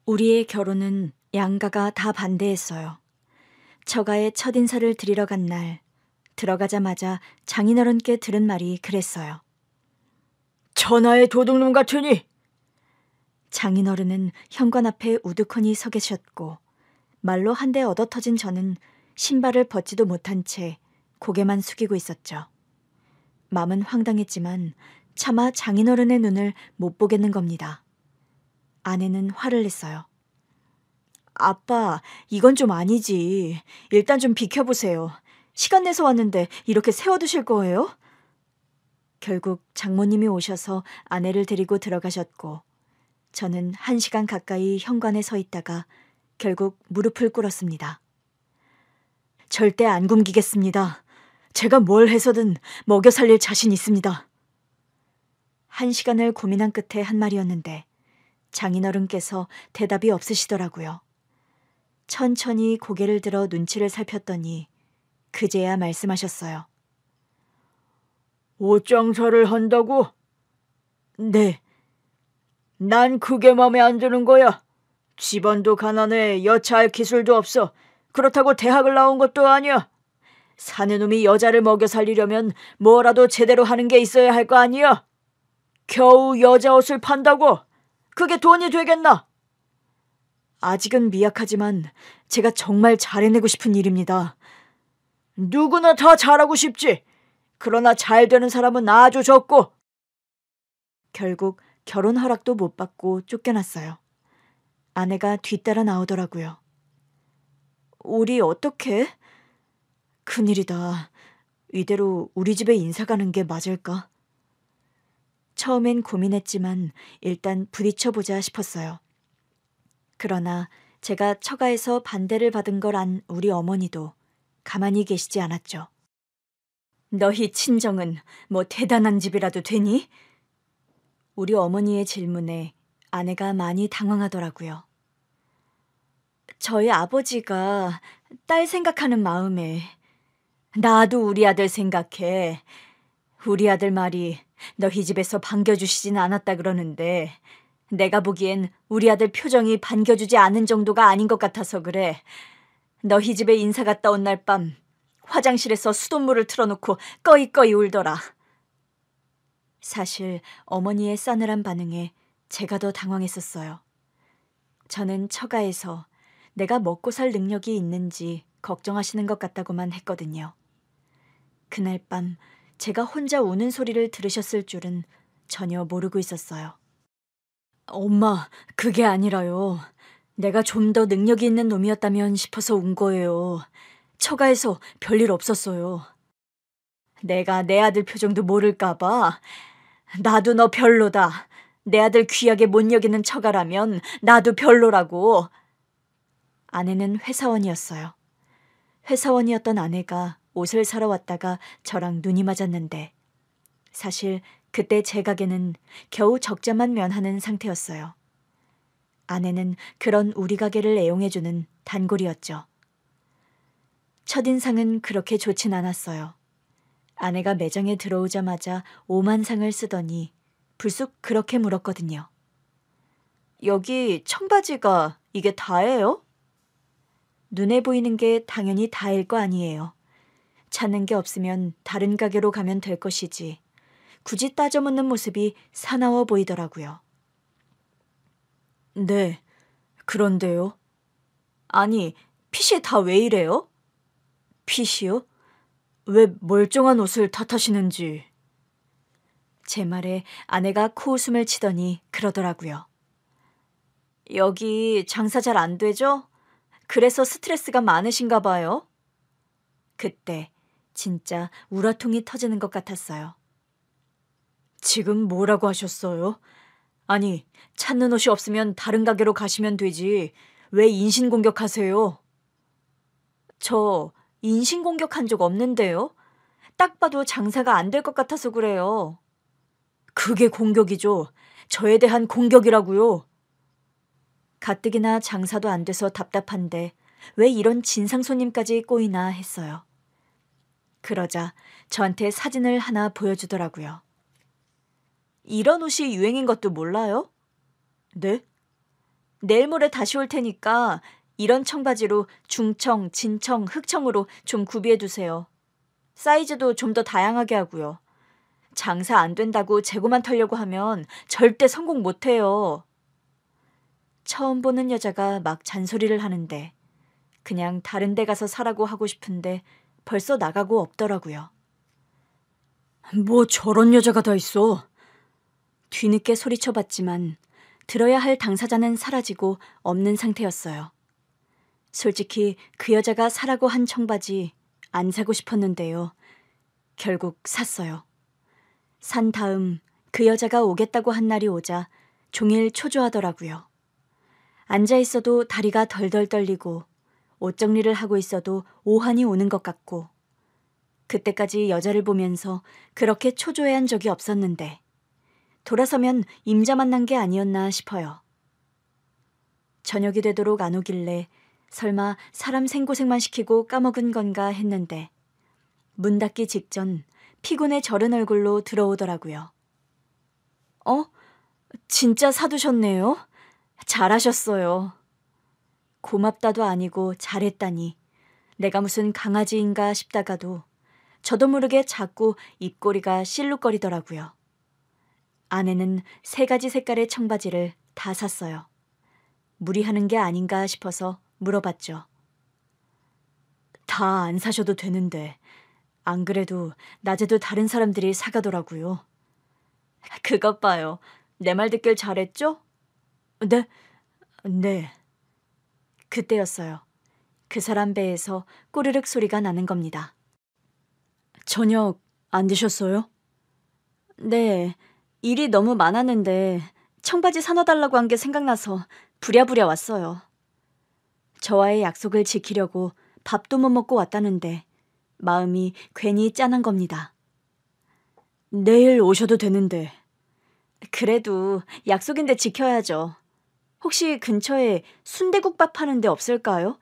우리의 결혼은 양가가 다 반대했어요. 처가에 첫인사를 드리러 간 날, 들어가자마자 장인어른께 들은 말이 그랬어요. 천하의 도둑놈 같으니! 장인어른은 현관 앞에 우두커니 서 계셨고 말로 한 대 얻어터진 저는 신발을 벗지도 못한 채 고개만 숙이고 있었죠. 마음은 황당했지만 차마 장인어른의 눈을 못 보겠는 겁니다. 아내는 화를 냈어요. 아빠, 이건 좀 아니지. 일단 좀 비켜보세요. 시간 내서 왔는데 이렇게 세워두실 거예요? 결국 장모님이 오셔서 아내를 데리고 들어가셨고 저는 1시간 가까이 현관에 서 있다가 결국 무릎을 꿇었습니다. 절대 안 굶기겠습니다. 제가 뭘 해서든 먹여 살릴 자신 있습니다. 1시간을 고민한 끝에 한 말이었는데 장인어른께서 대답이 없으시더라고요. 천천히 고개를 들어 눈치를 살폈더니 그제야 말씀하셨어요. 옷 장사를 한다고? 네. 난 그게 맘에 안 드는 거야. 집안도 가난해, 여차할 기술도 없어. 그렇다고 대학을 나온 것도 아니야. 사내 놈이 여자를 먹여 살리려면 뭐라도 제대로 하는 게 있어야 할 거 아니야. 겨우 여자 옷을 판다고? 그게 돈이 되겠나? 아직은 미약하지만 제가 정말 잘해내고 싶은 일입니다. 누구나 다 잘하고 싶지. 그러나 잘 되는 사람은 아주 적고. 결국 결혼 허락도 못 받고 쫓겨났어요. 아내가 뒤따라 나오더라고요. 우리 어떡해? 큰일이다. 이대로 우리 집에 인사 가는 게 맞을까? 처음엔 고민했지만 일단 부딪혀보자 싶었어요. 그러나 제가 처가에서 반대를 받은 걸 안 우리 어머니도 가만히 계시지 않았죠. 너희 친정은 뭐 대단한 집이라도 되니? 우리 어머니의 질문에 아내가 많이 당황하더라고요. 저희 아버지가 딸 생각하는 마음에 나도 우리 아들 생각해. 우리 아들 말이 너희 집에서 반겨주시진 않았다 그러는데 내가 보기엔 우리 아들 표정이 반겨주지 않은 정도가 아닌 것 같아서 그래. 너희 집에 인사 갔다 온 날 밤 화장실에서 수돗물을 틀어놓고 꺼이꺼이 울더라. 사실 어머니의 싸늘한 반응에 제가 더 당황했었어요. 저는 처가에서 내가 먹고 살 능력이 있는지 걱정하시는 것 같다고만 했거든요. 그날 밤 제가 혼자 우는 소리를 들으셨을 줄은 전혀 모르고 있었어요. 엄마, 그게 아니라요. 내가 좀 더 능력이 있는 놈이었다면 싶어서 운 거예요. 처가에서 별일 없었어요. 내가 내 아들 표정도 모를까 봐. 나도 너 별로다. 내 아들 귀하게 못 여기는 처가라면 나도 별로라고. 아내는 회사원이었어요. 회사원이었던 아내가 옷을 사러 왔다가 저랑 눈이 맞았는데 사실 그때 제 가게는 겨우 적자만 면하는 상태였어요. 아내는 그런 우리 가게를 애용해주는 단골이었죠. 첫인상은 그렇게 좋진 않았어요. 아내가 매장에 들어오자마자 오만상을 쓰더니 불쑥 그렇게 물었거든요. 여기 청바지가 이게 다예요? 눈에 보이는 게 당연히 다일 거 아니에요. 찾는 게 없으면 다른 가게로 가면 될 것이지. 굳이 따져 묻는 모습이 사나워 보이더라고요. 네, 그런데요. 아니, 핏이 다 왜 이래요? 핏이요? 왜 멀쩡한 옷을 탓하시는지. 제 말에 아내가 코웃음을 치더니 그러더라고요. 여기 장사 잘 안 되죠? 그래서 스트레스가 많으신가 봐요. 그때 진짜 우라통이 터지는 것 같았어요. 지금 뭐라고 하셨어요? 아니, 찾는 옷이 없으면 다른 가게로 가시면 되지. 왜 인신공격하세요? 저 인신공격한 적 없는데요. 딱 봐도 장사가 안 될 것 같아서 그래요. 그게 공격이죠. 저에 대한 공격이라고요. 가뜩이나 장사도 안 돼서 답답한데 왜 이런 진상 손님까지 꼬이나 했어요. 그러자 저한테 사진을 하나 보여주더라고요. 이런 옷이 유행인 것도 몰라요? 네? 내일 모레 다시 올 테니까 이런 청바지로 중청, 진청, 흑청으로 좀 구비해 두세요. 사이즈도 좀 더 다양하게 하고요. 장사 안 된다고 재고만 털려고 하면 절대 성공 못 해요. 처음 보는 여자가 막 잔소리를 하는데 그냥 다른 데 가서 사라고 하고 싶은데 벌써 나가고 없더라고요. 뭐 저런 여자가 다 있어. 뒤늦게 소리쳐봤지만 들어야 할 당사자는 사라지고 없는 상태였어요. 솔직히 그 여자가 사라고 한 청바지 안 사고 싶었는데요. 결국 샀어요. 산 다음 그 여자가 오겠다고 한 날이 오자 종일 초조하더라고요. 앉아 있어도 다리가 덜덜 떨리고 옷 정리를 하고 있어도 오한이 오는 것 같고 그때까지 여자를 보면서 그렇게 초조해한 적이 없었는데 돌아서면 임자 만난 게 아니었나 싶어요. 저녁이 되도록 안 오길래 설마 사람 생고생만 시키고 까먹은 건가 했는데 문 닫기 직전 피곤에 절은 얼굴로 들어오더라고요. 진짜 사두셨네요? 잘하셨어요. 고맙다도 아니고 잘했다니 내가 무슨 강아지인가 싶다가도 저도 모르게 자꾸 입꼬리가 실룩거리더라고요. 아내는 3가지 색깔의 청바지를 다 샀어요. 무리하는 게 아닌가 싶어서 물어봤죠. 다 안 사셔도 되는데 안 그래도 낮에도 다른 사람들이 사가더라고요. 그것 봐요. 내 말 듣길 잘했죠? 네? 네. 그때였어요. 그 사람 배에서 꼬르륵 소리가 나는 겁니다. 저녁 안 드셨어요? 네. 일이 너무 많았는데 청바지 사놔달라고 한 게 생각나서 부랴부랴 왔어요. 저와의 약속을 지키려고 밥도 못 먹고 왔다는데 마음이 괜히 짠한 겁니다. 내일 오셔도 되는데. 그래도 약속인데 지켜야죠. 혹시 근처에 순대국밥 파는 데 없을까요?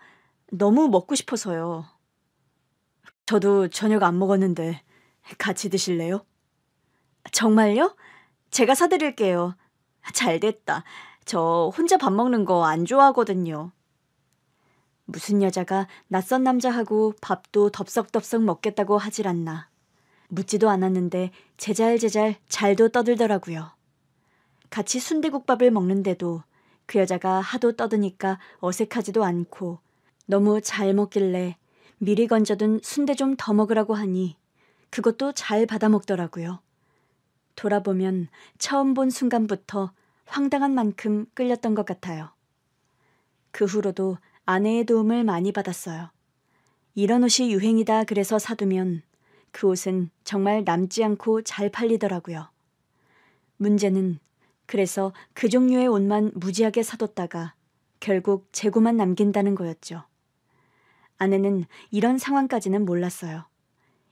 너무 먹고 싶어서요. 저도 저녁 안 먹었는데 같이 드실래요? 정말요? 제가 사드릴게요. 잘됐다. 저 혼자 밥 먹는 거 안 좋아하거든요. 무슨 여자가 낯선 남자하고 밥도 덥석덥석 먹겠다고 하질 않나. 묻지도 않았는데 제잘제잘 잘도 떠들더라고요. 같이 순대국밥을 먹는데도 그 여자가 하도 떠드니까 어색하지도 않고 너무 잘 먹길래 미리 건져둔 순대 좀 더 먹으라고 하니 그것도 잘 받아 먹더라고요. 돌아보면 처음 본 순간부터 황당한 만큼 끌렸던 것 같아요. 그 후로도 아내의 도움을 많이 받았어요. 이런 옷이 유행이다 그래서 사두면 그 옷은 정말 남지 않고 잘 팔리더라고요. 문제는 그래서 그 종류의 옷만 무지하게 사뒀다가 결국 재고만 남긴다는 거였죠. 아내는 이런 상황까지는 몰랐어요.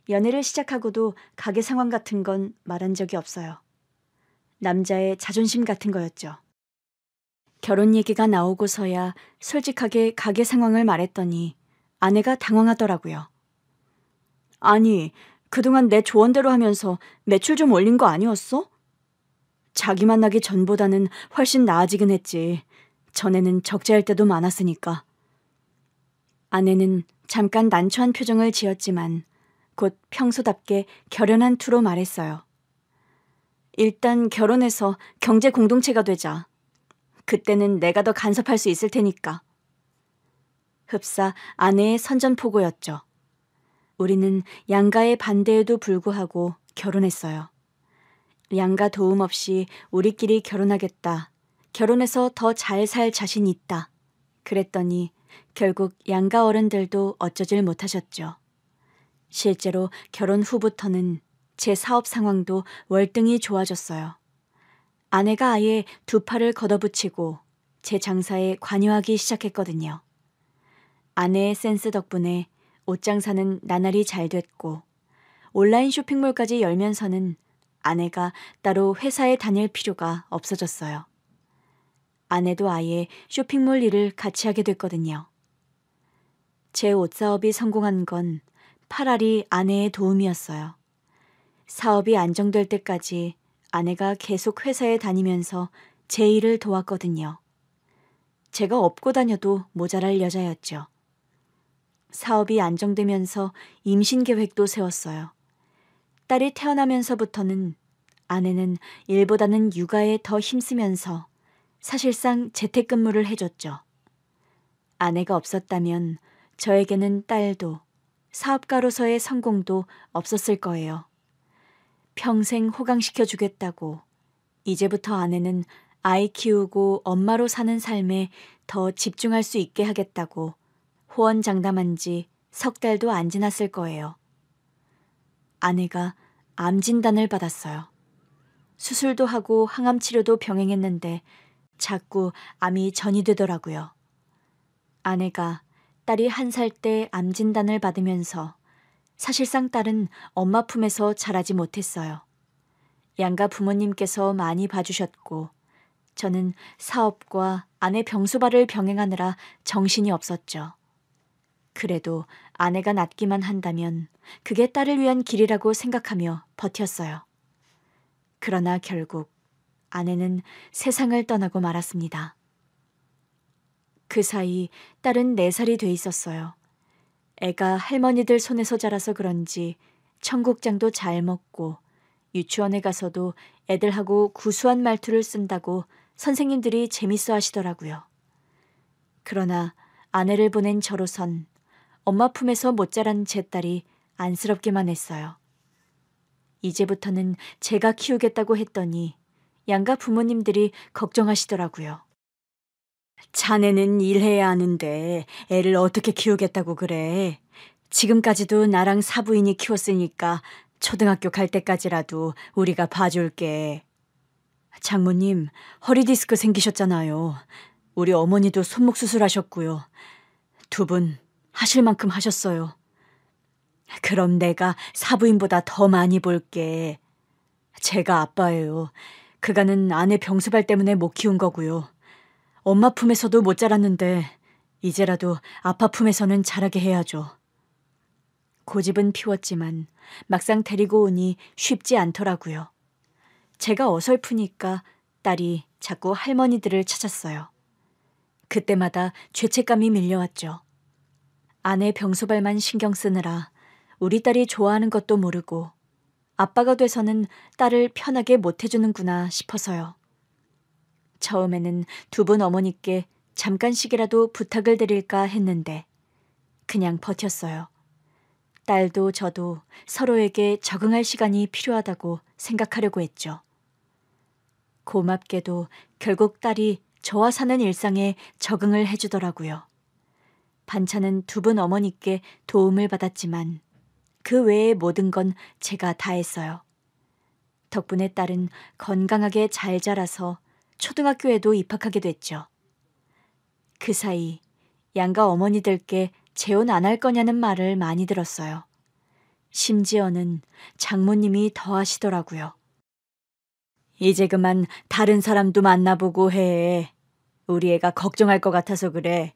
연애를 시작하고도 가게 상황 같은 건 말한 적이 없어요. 남자의 자존심 같은 거였죠. 결혼 얘기가 나오고서야 솔직하게 가게 상황을 말했더니 아내가 당황하더라고요. 아니, 그동안 내 조언대로 하면서 매출 좀 올린 거 아니었어? 자기 만나기 전보다는 훨씬 나아지긴 했지. 전에는 적재할 때도 많았으니까. 아내는 잠깐 난처한 표정을 지었지만 곧 평소답게 결연한 투로 말했어요. 일단 결혼해서 경제 공동체가 되자. 그때는 내가 더 간섭할 수 있을 테니까. 흡사 아내의 선전포고였죠. 우리는 양가의 반대에도 불구하고 결혼했어요. 양가 도움 없이 우리끼리 결혼하겠다. 결혼해서 더 잘 살 자신 있다. 그랬더니 결국 양가 어른들도 어쩌질 못하셨죠. 실제로 결혼 후부터는 제 사업 상황도 월등히 좋아졌어요. 아내가 아예 2팔을 걷어붙이고 제 장사에 관여하기 시작했거든요. 아내의 센스 덕분에 옷 장사는 나날이 잘 됐고 온라인 쇼핑몰까지 열면서는 아내가 따로 회사에 다닐 필요가 없어졌어요. 아내도 아예 쇼핑몰 일을 같이 하게 됐거든요. 제 옷 사업이 성공한 건 파라리 아내의 도움이었어요. 사업이 안정될 때까지 아내가 계속 회사에 다니면서 제 일을 도왔거든요. 제가 업고 다녀도 모자랄 여자였죠. 사업이 안정되면서 임신 계획도 세웠어요. 딸이 태어나면서부터는 아내는 일보다는 육아에 더 힘쓰면서 사실상 재택근무를 해줬죠. 아내가 없었다면 저에게는 딸도 사업가로서의 성공도 없었을 거예요. 평생 호강시켜주겠다고 이제부터 아내는 아이 키우고 엄마로 사는 삶에 더 집중할 수 있게 하겠다고 호언장담한 지 석 달도 안 지났을 거예요. 아내가 암 진단을 받았어요. 수술도 하고 항암 치료도 병행했는데 자꾸 암이 전이되더라고요. 아내가 딸이 1살 때 암 진단을 받으면서 사실상 딸은 엄마 품에서 자라지 못했어요. 양가 부모님께서 많이 봐주셨고 저는 사업과 아내 병소발을 병행하느라 정신이 없었죠. 그래도 아내가 낫기만 한다면 그게 딸을 위한 길이라고 생각하며 버텼어요. 그러나 결국 아내는 세상을 떠나고 말았습니다. 그 사이 딸은 4살이 돼 있었어요. 애가 할머니들 손에서 자라서 그런지 청국장도 잘 먹고 유치원에 가서도 애들하고 구수한 말투를 쓴다고 선생님들이 재밌어 하시더라고요. 그러나 아내를 보낸 저로선 엄마 품에서 못 자란 제 딸이 안쓰럽기만 했어요. 이제부터는 제가 키우겠다고 했더니 양가 부모님들이 걱정하시더라고요. 자네는 일해야 하는데 애를 어떻게 키우겠다고 그래? 지금까지도 나랑 사부인이 키웠으니까 초등학교 갈 때까지라도 우리가 봐줄게. 장모님, 허리 디스크 생기셨잖아요. 우리 어머니도 손목 수술하셨고요. 2분 하실 만큼 하셨어요. 그럼 내가 사부인보다 더 많이 볼게. 제가 아빠예요. 그간은 아내 병수발 때문에 못 키운 거고요. 엄마 품에서도 못 자랐는데 이제라도 아빠 품에서는 자라게 해야죠. 고집은 피웠지만 막상 데리고 오니 쉽지 않더라고요. 제가 어설프니까 딸이 자꾸 할머니들을 찾았어요. 그때마다 죄책감이 밀려왔죠. 아내 병소발만 신경 쓰느라 우리 딸이 좋아하는 것도 모르고 아빠가 돼서는 딸을 편하게 못 해주는구나 싶어서요. 처음에는 2분 어머니께 잠깐씩이라도 부탁을 드릴까 했는데 그냥 버텼어요. 딸도 저도 서로에게 적응할 시간이 필요하다고 생각하려고 했죠. 고맙게도 결국 딸이 저와 사는 일상에 적응을 해주더라고요. 반찬은 2분 어머니께 도움을 받았지만 그 외의 모든 건 제가 다 했어요. 덕분에 딸은 건강하게 잘 자라서 초등학교에도 입학하게 됐죠. 그 사이 양가 어머니들께 재혼 안 할 거냐는 말을 많이 들었어요. 심지어는 장모님이 더 하시더라고요. 이제 그만 다른 사람도 만나보고 해. 우리 애가 걱정할 것 같아서 그래.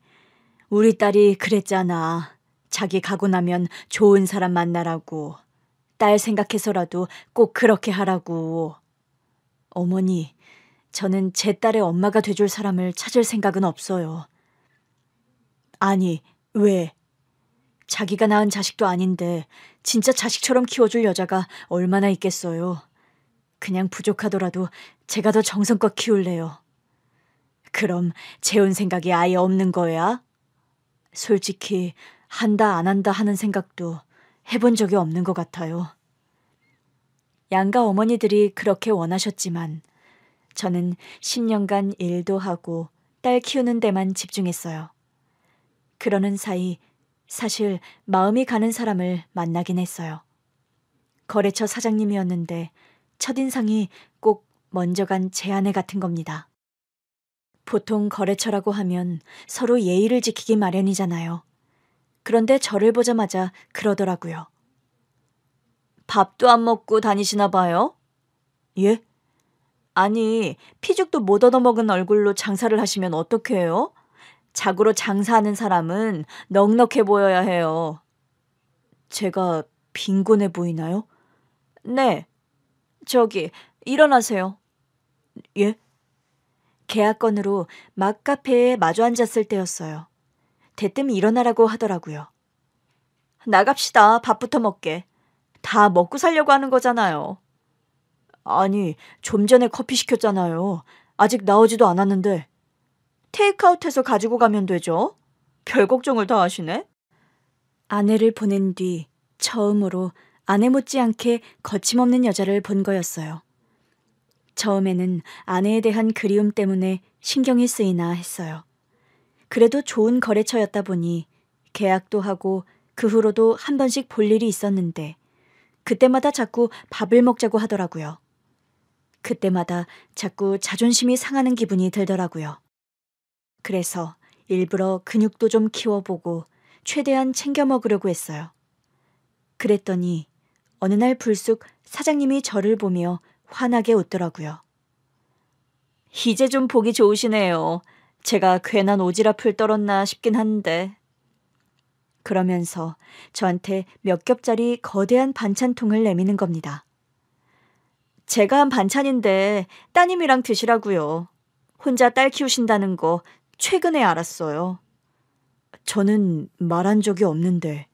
우리 딸이 그랬잖아. 자기 가고 나면 좋은 사람 만나라고. 딸 생각해서라도 꼭 그렇게 하라고. 어머니, 저는 제 딸의 엄마가 돼줄 사람을 찾을 생각은 없어요. 아니, 왜? 자기가 낳은 자식도 아닌데 진짜 자식처럼 키워줄 여자가 얼마나 있겠어요. 그냥 부족하더라도 제가 더 정성껏 키울래요. 그럼 재혼 생각이 아예 없는 거야? 솔직히 한다 안 한다 하는 생각도 해본 적이 없는 것 같아요. 양가 어머니들이 그렇게 원하셨지만 저는 10년간 일도 하고 딸 키우는 데만 집중했어요. 그러는 사이 사실 마음이 가는 사람을 만나긴 했어요. 거래처 사장님이었는데 첫인상이 꼭 먼저 간 제 아내 같은 겁니다. 보통 거래처라고 하면 서로 예의를 지키기 마련이잖아요. 그런데 저를 보자마자 그러더라고요. 밥도 안 먹고 다니시나 봐요? 예? 아니, 피죽도 못 얻어먹은 얼굴로 장사를 하시면 어떡해요? 자고로 장사하는 사람은 넉넉해 보여야 해요. 제가 빈곤해 보이나요? 네. 저기, 일어나세요. 예? 계약 건으로 막 카페에 마주 앉았을 때였어요. 대뜸 일어나라고 하더라고요. 나갑시다. 밥부터 먹게. 다 먹고 살려고 하는 거잖아요. 아니, 좀 전에 커피 시켰잖아요. 아직 나오지도 않았는데. 테이크아웃해서 가지고 가면 되죠. 별 걱정을 다 하시네. 아내를 보낸 뒤 처음으로 아내 못지않게 거침없는 여자를 본 거였어요. 처음에는 아내에 대한 그리움 때문에 신경이 쓰이나 했어요. 그래도 좋은 거래처였다 보니 계약도 하고 그 후로도 한 번씩 볼 일이 있었는데 그때마다 자꾸 밥을 먹자고 하더라고요. 그때마다 자꾸 자존심이 상하는 기분이 들더라고요. 그래서 일부러 근육도 좀 키워보고 최대한 챙겨 먹으려고 했어요. 그랬더니 어느 날 불쑥 사장님이 저를 보며 환하게 웃더라고요. 이제 좀 보기 좋으시네요. 제가 괜한 오지랖을 떨었나 싶긴 한데. 그러면서 저한테 몇 겹짜리 거대한 반찬통을 내미는 겁니다. 제가 한 반찬인데 따님이랑 드시라고요. 혼자 딸 키우신다는 거 최근에 알았어요. 저는 말한 적이 없는데.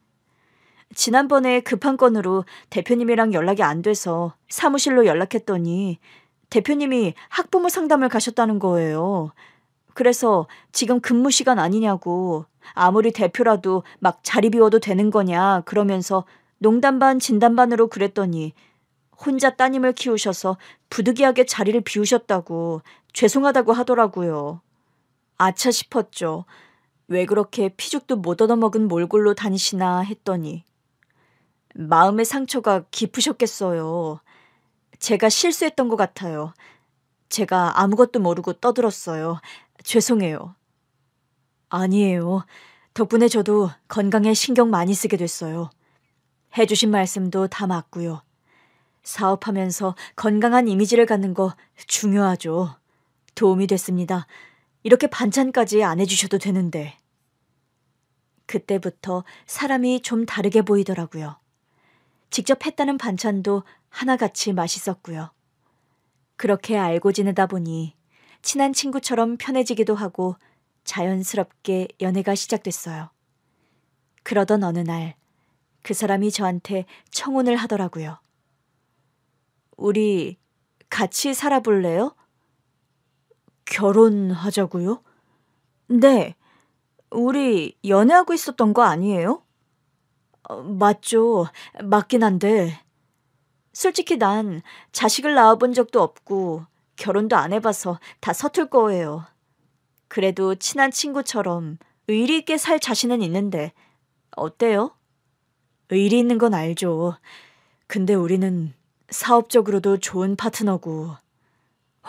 지난번에 급한 건으로 대표님이랑 연락이 안 돼서 사무실로 연락했더니 대표님이 학부모 상담을 가셨다는 거예요. 그래서 지금 근무 시간 아니냐고, 아무리 대표라도 막 자리 비워도 되는 거냐 그러면서 농담 반 진담 반으로 그랬더니 혼자 따님을 키우셔서 부득이하게 자리를 비우셨다고 죄송하다고 하더라고요. 아차 싶었죠. 왜 그렇게 피죽도 못 얻어먹은 몰골로 다니시나 했더니 마음의 상처가 깊으셨겠어요. 제가 실수했던 것 같아요. 제가 아무것도 모르고 떠들었어요. 죄송해요. 아니에요. 덕분에 저도 건강에 신경 많이 쓰게 됐어요. 해주신 말씀도 다 맞고요. 사업하면서 건강한 이미지를 갖는 거 중요하죠. 도움이 됐습니다. 이렇게 반찬까지 안 해주셔도 되는데. 그때부터 사람이 좀 다르게 보이더라고요. 직접 했다는 반찬도 하나같이 맛있었고요. 그렇게 알고 지내다 보니 친한 친구처럼 편해지기도 하고 자연스럽게 연애가 시작됐어요. 그러던 어느 날 그 사람이 저한테 청혼을 하더라고요. 우리 같이 살아볼래요? 결혼하자고요? 네. 우리 연애하고 있었던 거 아니에요? 맞죠. 맞긴 한데. 솔직히 난 자식을 낳아본 적도 없고 결혼도 안 해봐서 다 서툴 거예요. 그래도 친한 친구처럼 의리 있게 살 자신은 있는데 어때요? 의리 있는 건 알죠. 근데 우리는 사업적으로도 좋은 파트너고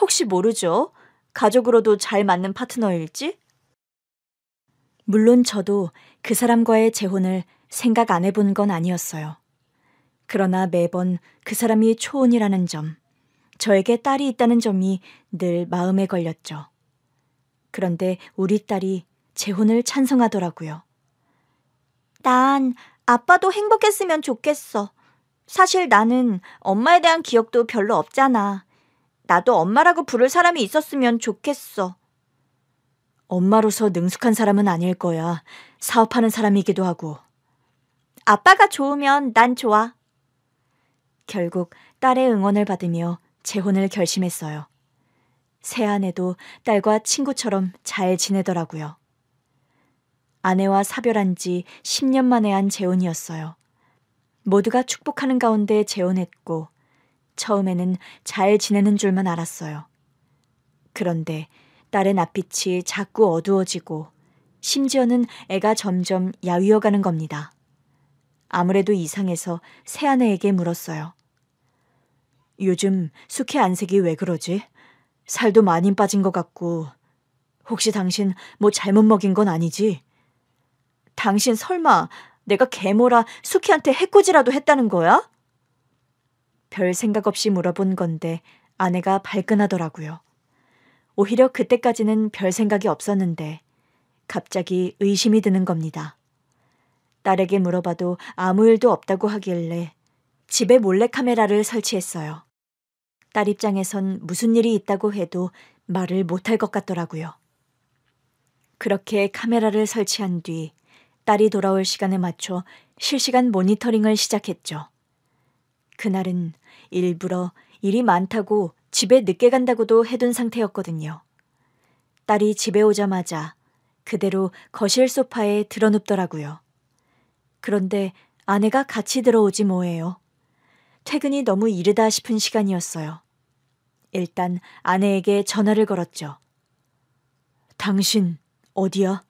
혹시 모르죠? 가족으로도 잘 맞는 파트너일지? 물론 저도 그 사람과의 재혼을 생각 안 해본 건 아니었어요. 그러나 매번 그 사람이 초혼이라는 점, 저에게 딸이 있다는 점이 늘 마음에 걸렸죠. 그런데 우리 딸이 재혼을 찬성하더라고요. 난 아빠도 행복했으면 좋겠어. 사실 나는 엄마에 대한 기억도 별로 없잖아. 나도 엄마라고 부를 사람이 있었으면 좋겠어. 엄마로서 능숙한 사람은 아닐 거야. 사업하는 사람이기도 하고. 아빠가 좋으면 난 좋아. 결국 딸의 응원을 받으며 재혼을 결심했어요. 새아내도 딸과 친구처럼 잘 지내더라고요. 아내와 사별한 지 10년 만에 한 재혼이었어요. 모두가 축복하는 가운데 재혼했고 처음에는 잘 지내는 줄만 알았어요. 그런데 딸의 낯빛이 자꾸 어두워지고 심지어는 애가 점점 야위어가는 겁니다. 아무래도 이상해서 새아내에게 물었어요. 요즘 숙회 안색이 왜 그러지? 살도 많이 빠진 것 같고 혹시 당신 뭐 잘못 먹인 건 아니지? 당신 설마 내가 계모라 숙희한테 해코지라도 했다는 거야? 별 생각 없이 물어본 건데 아내가 발끈하더라고요. 오히려 그때까지는 별 생각이 없었는데 갑자기 의심이 드는 겁니다. 딸에게 물어봐도 아무 일도 없다고 하길래 집에 몰래카메라를 설치했어요. 딸 입장에선 무슨 일이 있다고 해도 말을 못할 것 같더라고요. 그렇게 카메라를 설치한 뒤 딸이 돌아올 시간에 맞춰 실시간 모니터링을 시작했죠. 그날은 일부러 일이 많다고 집에 늦게 간다고도 해둔 상태였거든요. 딸이 집에 오자마자 그대로 거실 소파에 드러눕더라고요. 그런데 아내가 같이 들어오지 뭐예요. 퇴근이 너무 이르다 싶은 시간이었어요. 일단 아내에게 전화를 걸었죠. 당신 어디야?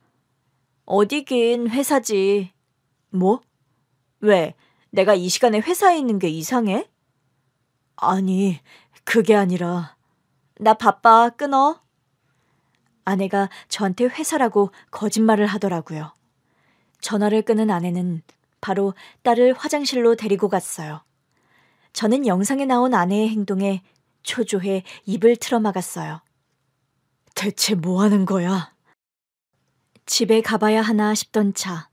어디긴 회사지. 뭐? 왜? 내가 이 시간에 회사에 있는 게 이상해? 아니, 그게 아니라. 나 바빠, 끊어. 아내가 저한테 회사라고 거짓말을 하더라고요. 전화를 끊은 아내는 바로 딸을 화장실로 데리고 갔어요. 저는 영상에 나온 아내의 행동에 초조해 입을 틀어막았어요. 대체 뭐 하는 거야? 집에 가봐야 하나 싶던 차,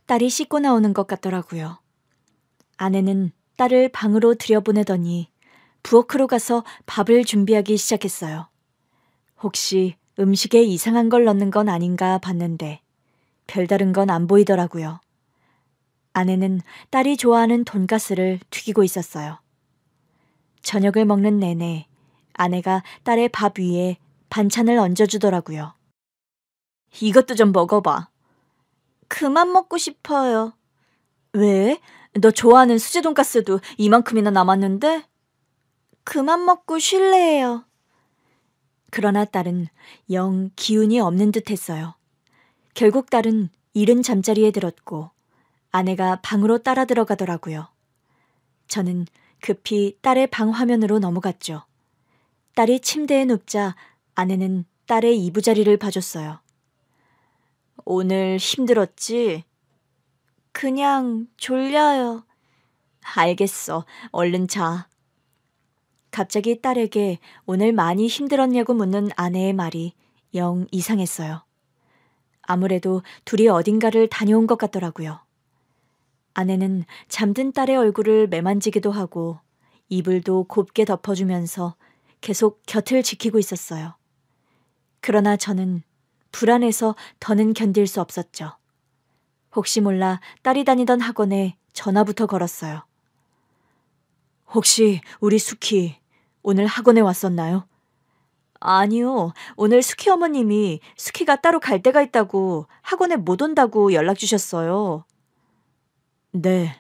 딸이 씻고 나오는 것 같더라고요. 아내는 딸을 방으로 들여보내더니 부엌으로 가서 밥을 준비하기 시작했어요. 혹시 음식에 이상한 걸 넣는 건 아닌가 봤는데 별다른 건 안 보이더라고요. 아내는 딸이 좋아하는 돈가스를 튀기고 있었어요. 저녁을 먹는 내내 아내가 딸의 밥 위에 반찬을 얹어주더라고요. 이것도 좀 먹어봐. 그만 먹고 싶어요. 왜? 너 좋아하는 수제 돈가스도 이만큼이나 남았는데? 그만 먹고 쉴래요. 그러나 딸은 영 기운이 없는 듯 했어요. 결국 딸은 이른 잠자리에 들었고 아내가 방으로 따라 들어가더라고요. 저는 급히 딸의 방 화면으로 넘어갔죠. 딸이 침대에 눕자 아내는 딸의 이부자리를 봐줬어요. 오늘 힘들었지? 그냥 졸려요. 알겠어. 얼른 자. 갑자기 딸에게 오늘 많이 힘들었냐고 묻는 아내의 말이 영 이상했어요. 아무래도 둘이 어딘가를 다녀온 것 같더라고요. 아내는 잠든 딸의 얼굴을 매만지기도 하고 이불도 곱게 덮어주면서 계속 곁을 지키고 있었어요. 그러나 저는 불안해서 더는 견딜 수 없었죠. 혹시 몰라 딸이 다니던 학원에 전화부터 걸었어요. 혹시 우리 수키 오늘 학원에 왔었나요? 아니요. 오늘 수키 어머님이 수키가 따로 갈 데가 있다고 학원에 못 온다고 연락 주셨어요. 네,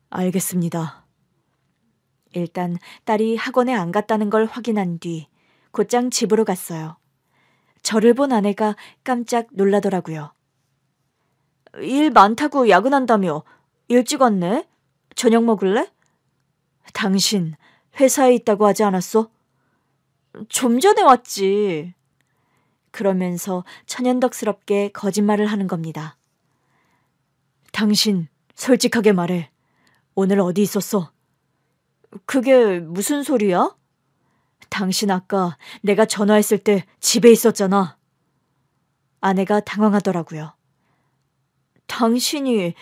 알겠습니다. 일단 딸이 학원에 안 갔다는 걸 확인한 뒤 곧장 집으로 갔어요. 저를 본 아내가 깜짝 놀라더라고요. 일 많다고 야근한다며 일찍 왔네? 저녁 먹을래? 당신 회사에 있다고 하지 않았어? 좀 전에 왔지. 그러면서 천연덕스럽게 거짓말을 하는 겁니다. 당신 솔직하게 말해. 오늘 어디 있었어? 그게 무슨 소리야? 당신 아까 내가 전화했을 때 집에 있었잖아. 아내가 당황하더라고요. 당신이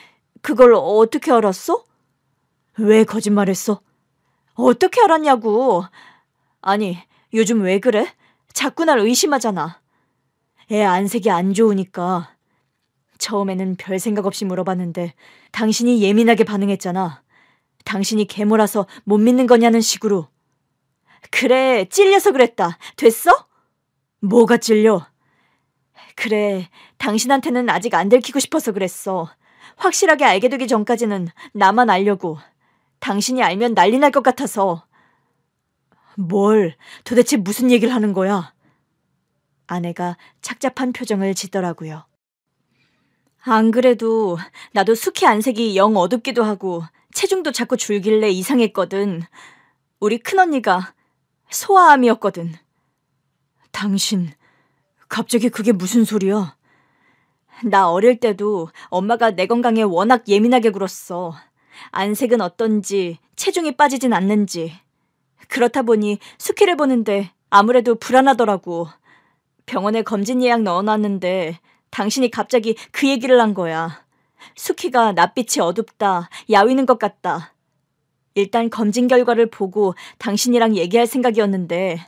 그걸 어떻게 알았어? 왜 거짓말했어? 어떻게 알았냐고. 아니, 요즘 왜 그래? 자꾸 날 의심하잖아. 애 안색이 안 좋으니까. 처음에는 별 생각 없이 물어봤는데 당신이 예민하게 반응했잖아. 당신이 계모라서 못 믿는 거냐는 식으로. 그래, 찔려서 그랬다. 됐어? 뭐가 찔려? 그래, 당신한테는 아직 안 들키고 싶어서 그랬어. 확실하게 알게 되기 전까지는 나만 알려고. 당신이 알면 난리 날 것 같아서. 뭘, 도대체 무슨 얘기를 하는 거야? 아내가 착잡한 표정을 짓더라고요. 안 그래도 나도 수키 안색이 영 어둡기도 하고 체중도 자꾸 줄길래 이상했거든. 우리 큰언니가 소아암이었거든. 당신, 갑자기 그게 무슨 소리야? 나 어릴 때도 엄마가 내 건강에 워낙 예민하게 굴었어. 안색은 어떤지, 체중이 빠지진 않는지. 그렇다 보니 수키를 보는데 아무래도 불안하더라고. 병원에 검진 예약 넣어놨는데 당신이 갑자기 그 얘기를 한 거야. 수키가 낯빛이 어둡다, 야위는 것 같다. 일단 검진 결과를 보고 당신이랑 얘기할 생각이었는데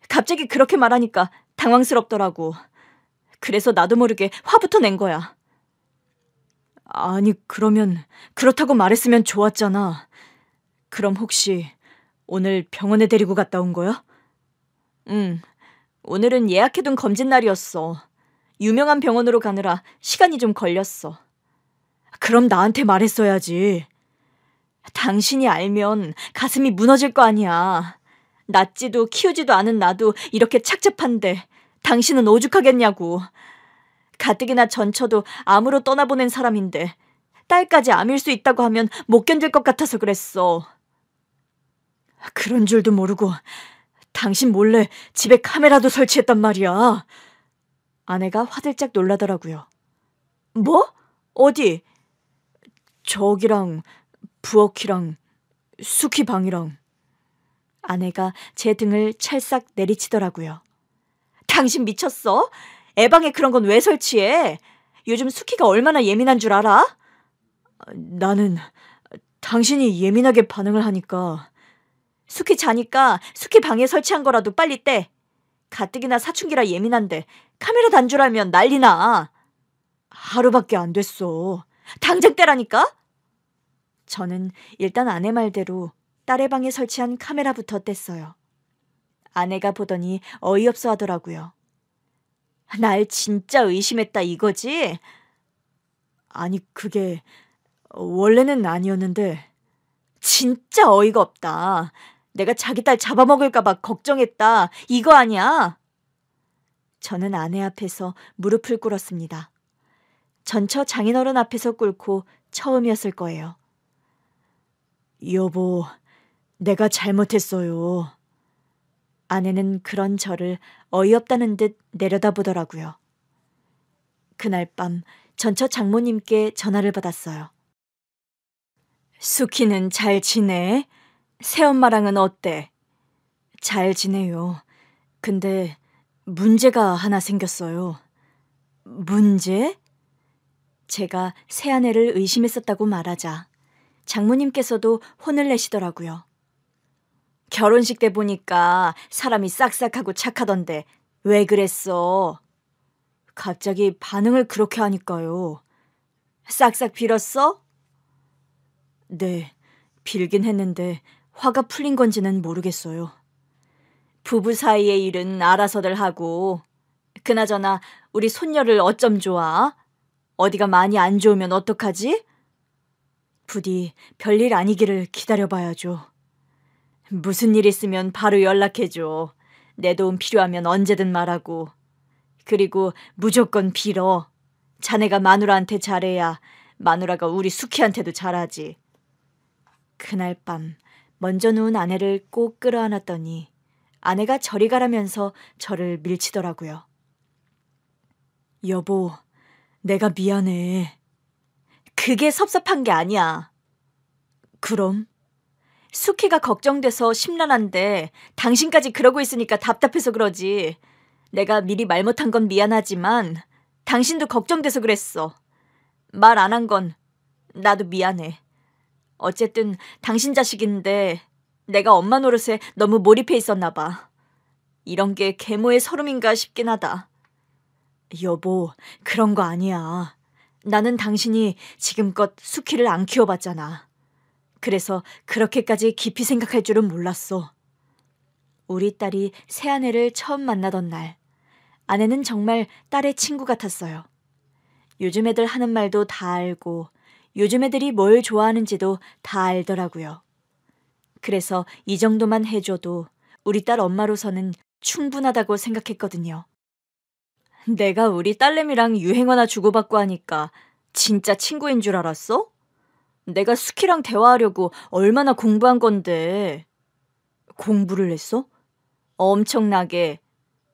갑자기 그렇게 말하니까 당황스럽더라고. 그래서 나도 모르게 화부터 낸 거야. 아니, 그러면 그렇다고 말했으면 좋았잖아. 그럼 혹시 오늘 병원에 데리고 갔다 온 거야? 응. 오늘은 예약해둔 검진 날이었어. 유명한 병원으로 가느라 시간이 좀 걸렸어. 그럼 나한테 말했어야지. 당신이 알면 가슴이 무너질 거 아니야. 낳지도 키우지도 않은 나도 이렇게 착잡한데 당신은 오죽하겠냐고. 가뜩이나 전처도 암으로 떠나보낸 사람인데 딸까지 암일 수 있다고 하면 못 견딜 것 같아서 그랬어. 그런 줄도 모르고 당신 몰래 집에 카메라도 설치했단 말이야. 아내가 화들짝 놀라더라고요. 뭐? 어디? 저기랑 부엌이랑 수키 방이랑. 아내가 제 등을 찰싹 내리치더라고요. 당신 미쳤어? 애 방에 그런 건 왜 설치해? 요즘 수키가 얼마나 예민한 줄 알아? 나는 당신이 예민하게 반응을 하니까. 수키 자니까 수키 방에 설치한 거라도 빨리 떼. 가뜩이나 사춘기라 예민한데 카메라 단줄알면 난리나. 하루밖에 안 됐어. 당장 떼라니까? 저는 일단 아내 말대로 딸의 방에 설치한 카메라부터 뗐어요. 아내가 보더니 어이없어 하더라고요. 날 진짜 의심했다 이거지? 아니, 그게 원래는 아니었는데. 진짜 어이가 없다. 내가 자기 딸 잡아먹을까 봐 걱정했다. 이거 아니야? 저는 아내 앞에서 무릎을 꿇었습니다. 전처 장인어른 앞에서 꿇고 처음이었을 거예요. 여보, 내가 잘못했어요. 아내는 그런 저를 어이없다는 듯 내려다보더라고요. 그날 밤 전처 장모님께 전화를 받았어요. 수키는 잘 지내? 새엄마랑은 어때? 잘 지내요. 근데 문제가 하나 생겼어요. 문제? 제가 새아내를 의심했었다고 말하자 장모님께서도 혼을 내시더라고요. 결혼식 때 보니까 사람이 싹싹하고 착하던데 왜 그랬어? 갑자기 반응을 그렇게 하니까요. 싹싹 빌었어? 네, 빌긴 했는데 화가 풀린 건지는 모르겠어요. 부부 사이의 일은 알아서들 하고. 그나저나 우리 손녀를 어쩜 좋아? 어디가 많이 안 좋으면 어떡하지? 부디 별일 아니기를 기다려봐야죠. 무슨 일 있으면 바로 연락해줘. 내 도움 필요하면 언제든 말하고. 그리고 무조건 빌어. 자네가 마누라한테 잘해야 마누라가 우리 수키한테도 잘하지. 그날 밤 먼저 누운 아내를 꼭 끌어안았더니 아내가 저리 가라면서 저를 밀치더라고요. 여보, 내가 미안해. 그게 섭섭한 게 아니야. 그럼? 수키가 걱정돼서 심란한데 당신까지 그러고 있으니까 답답해서 그러지. 내가 미리 말 못한 건 미안하지만 당신도 걱정돼서 그랬어. 말 안 한 건 나도 미안해. 어쨌든 당신 자식인데 내가 엄마 노릇에 너무 몰입해 있었나 봐. 이런 게 계모의 서름인가 싶긴 하다. 여보, 그런 거 아니야. 나는 당신이 지금껏 수키를 안 키워봤잖아. 그래서 그렇게까지 깊이 생각할 줄은 몰랐어. 우리 딸이 새아내를 처음 만나던 날, 아내는 정말 딸의 친구 같았어요. 요즘 애들 하는 말도 다 알고 요즘 애들이 뭘 좋아하는지도 다 알더라고요. 그래서 이 정도만 해줘도 우리 딸 엄마로서는 충분하다고 생각했거든요. 내가 우리 딸내미랑 유행어나 주고받고 하니까 진짜 친구인 줄 알았어? 내가 수키랑 대화하려고 얼마나 공부한 건데. 공부를 했어? 엄청나게.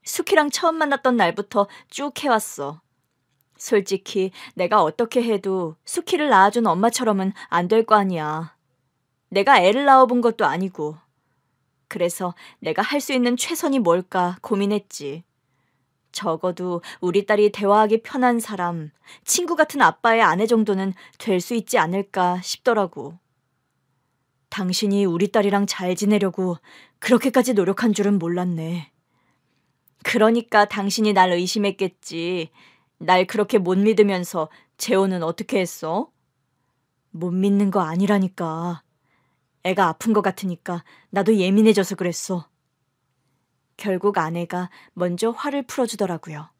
수키랑 처음 만났던 날부터 쭉 해왔어. 솔직히 내가 어떻게 해도 수키를 낳아준 엄마처럼은 안 될 거 아니야. 내가 애를 낳아본 것도 아니고. 그래서 내가 할 수 있는 최선이 뭘까 고민했지. 적어도 우리 딸이 대화하기 편한 사람, 친구 같은 아빠의 아내 정도는 될 수 있지 않을까 싶더라고. 당신이 우리 딸이랑 잘 지내려고 그렇게까지 노력한 줄은 몰랐네. 그러니까 당신이 날 의심했겠지. 날 그렇게 못 믿으면서 재혼은 어떻게 했어? 못 믿는 거 아니라니까. 애가 아픈 것 같으니까 나도 예민해져서 그랬어. 결국 아내가 먼저 화를 풀어주더라고요.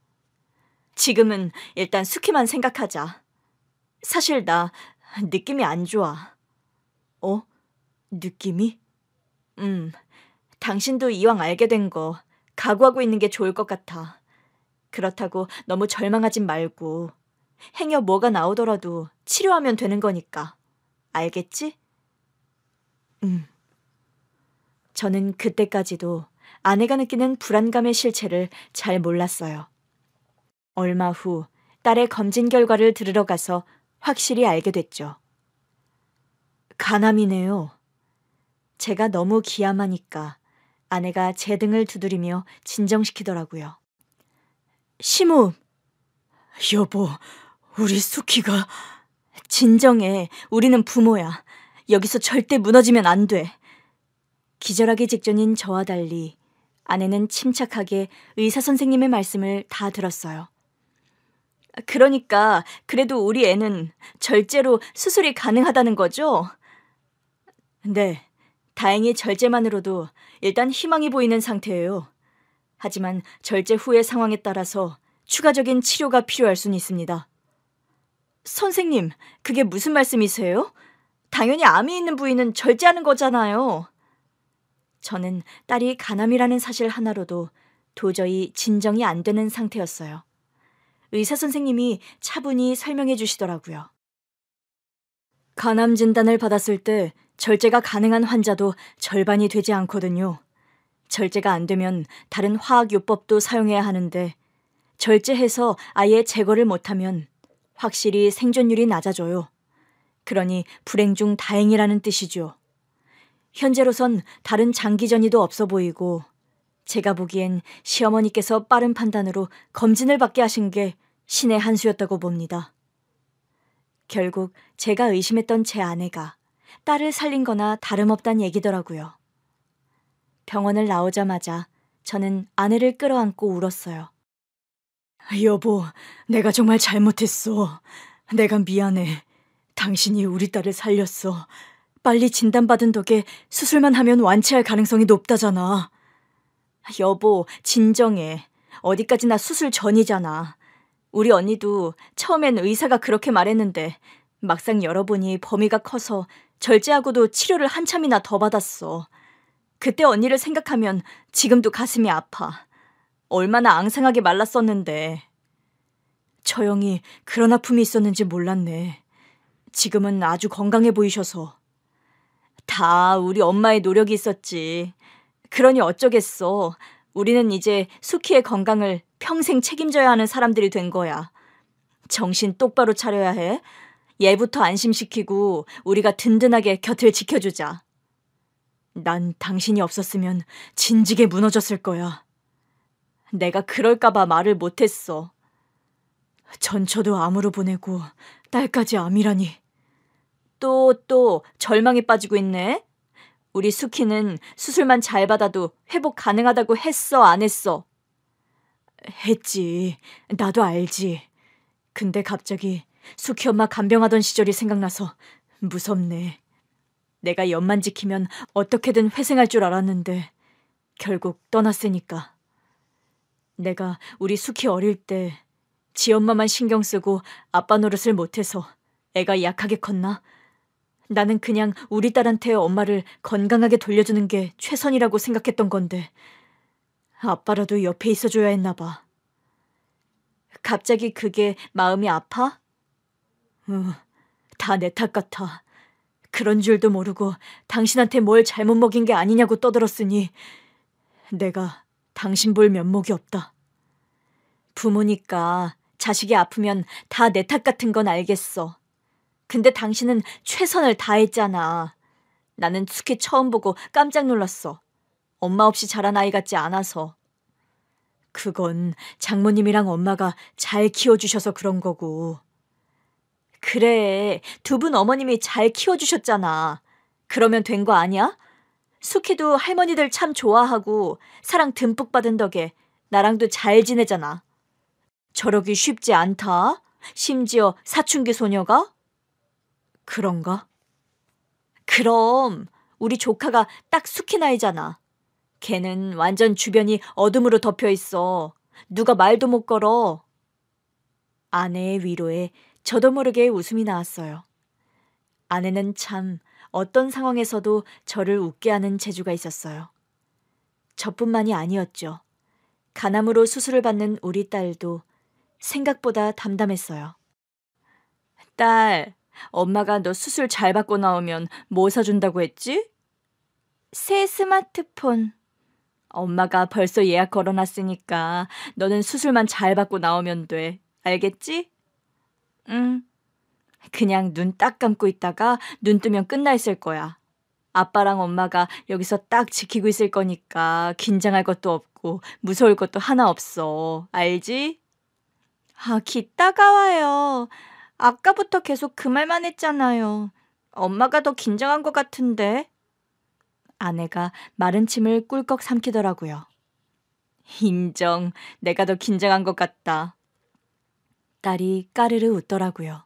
지금은 일단 수키만 생각하자. 사실 나 느낌이 안 좋아. 어? 느낌이? 당신도 이왕 알게 된 거 각오하고 있는 게 좋을 것 같아. 그렇다고 너무 절망하진 말고 행여 뭐가 나오더라도 치료하면 되는 거니까. 알겠지? 저는 그때까지도 아내가 느끼는 불안감의 실체를 잘 몰랐어요. 얼마 후 딸의 검진 결과를 들으러 가서 확실히 알게 됐죠. 간암이네요. 제가 너무 기함하니까 아내가 제 등을 두드리며 진정시키더라고요. 시모, 여보, 우리 수키가... 진정해. 우리는 부모야. 여기서 절대 무너지면 안 돼. 기절하기 직전인 저와 달리 아내는 침착하게 의사 선생님의 말씀을 다 들었어요. 그러니까 그래도 우리 애는 절제로 수술이 가능하다는 거죠? 네, 다행히 절제만으로도 일단 희망이 보이는 상태예요. 하지만 절제 후의 상황에 따라서 추가적인 치료가 필요할 수는 있습니다. 선생님, 그게 무슨 말씀이세요? 당연히 암이 있는 부위는 절제하는 거잖아요. 저는 딸이 간암이라는 사실 하나로도 도저히 진정이 안 되는 상태였어요. 의사 선생님이 차분히 설명해 주시더라고요. 간암 진단을 받았을 때 절제가 가능한 환자도 절반이 되지 않거든요. 절제가 안 되면 다른 화학요법도 사용해야 하는데 절제해서 아예 제거를 못하면 확실히 생존율이 낮아져요. 그러니 불행 중 다행이라는 뜻이죠. 현재로선 다른 장기 전이도 없어 보이고 제가 보기엔 시어머니께서 빠른 판단으로 검진을 받게 하신 게 신의 한 수였다고 봅니다. 결국 제가 의심했던 제 아내가 딸을 살린 거나 다름없단 얘기더라고요. 병원을 나오자마자 저는 아내를 끌어안고 울었어요. 여보, 내가 정말 잘못했어. 내가 미안해. 당신이 우리 딸을 살렸어. 빨리 진단받은 덕에 수술만 하면 완치할 가능성이 높다잖아. 여보, 진정해. 어디까지나 수술 전이잖아. 우리 언니도 처음엔 의사가 그렇게 말했는데 막상 열어보니 범위가 커서 절제하고도 치료를 한참이나 더 받았어. 그때 언니를 생각하면 지금도 가슴이 아파. 얼마나 앙상하게 말랐었는데. 저 형이 그런 아픔이 있었는지 몰랐네. 지금은 아주 건강해 보이셔서. 다 우리 엄마의 노력이 있었지. 그러니 어쩌겠어. 우리는 이제 수키의 건강을 평생 책임져야 하는 사람들이 된 거야. 정신 똑바로 차려야 해. 얘부터 안심시키고 우리가 든든하게 곁을 지켜주자. 난 당신이 없었으면 진지게 무너졌을 거야. 내가 그럴까봐 말을 못했어. 전처도 암으로 보내고 딸까지 암이라니. 또 절망에 빠지고 있네. 우리 수키는 수술만 잘 받아도 회복 가능하다고 했어, 안 했어? 했지. 나도 알지. 근데 갑자기 수키 엄마 간병하던 시절이 생각나서 무섭네. 내가 옆만 지키면 어떻게든 회생할 줄 알았는데 결국 떠났으니까. 내가 우리 수키 어릴 때 지 엄마만 신경 쓰고 아빠 노릇을 못해서 애가 약하게 컸나? 나는 그냥 우리 딸한테 엄마를 건강하게 돌려주는 게 최선이라고 생각했던 건데 아빠라도 옆에 있어줘야 했나 봐. 갑자기 그게 마음이 아파? 다 내 탓 같아. 그런 줄도 모르고 당신한테 뭘 잘못 먹인 게 아니냐고 떠들었으니 내가 당신 볼 면목이 없다. 부모니까 자식이 아프면 다 내 탓 같은 건 알겠어. 근데 당신은 최선을 다했잖아. 나는 수키 처음 보고 깜짝 놀랐어. 엄마 없이 자란 아이 같지 않아서. 그건 장모님이랑 엄마가 잘 키워주셔서 그런 거고. 그래, 두 분 어머님이 잘 키워주셨잖아. 그러면 된 거 아니야? 수키도 할머니들 참 좋아하고 사랑 듬뿍 받은 덕에 나랑도 잘 지내잖아. 저러기 쉽지 않다. 심지어 사춘기 소녀가? 그런가? 그럼 우리 조카가 딱 숙희 나이잖아. 걔는 완전 주변이 어둠으로 덮여 있어. 누가 말도 못 걸어. 아내의 위로에 저도 모르게 웃음이 나왔어요. 아내는 참 어떤 상황에서도 저를 웃게 하는 재주가 있었어요. 저뿐만이 아니었죠. 간암으로 수술을 받는 우리 딸도 생각보다 담담했어요. 딸, 엄마가 너 수술 잘 받고 나오면 뭐 사준다고 했지? 새 스마트폰. 엄마가 벌써 예약 걸어놨으니까 너는 수술만 잘 받고 나오면 돼. 알겠지? 응. 그냥 눈 딱 감고 있다가 눈 뜨면 끝나 있을 거야. 아빠랑 엄마가 여기서 딱 지키고 있을 거니까 긴장할 것도 없고 무서울 것도 하나 없어. 알지? 아, 기 따가워요. 아까부터 계속 그 말만 했잖아요. 엄마가 더 긴장한 것 같은데. 아내가 마른 침을 꿀꺽 삼키더라고요. 인정. 내가 더 긴장한 것 같다. 딸이 까르르 웃더라고요.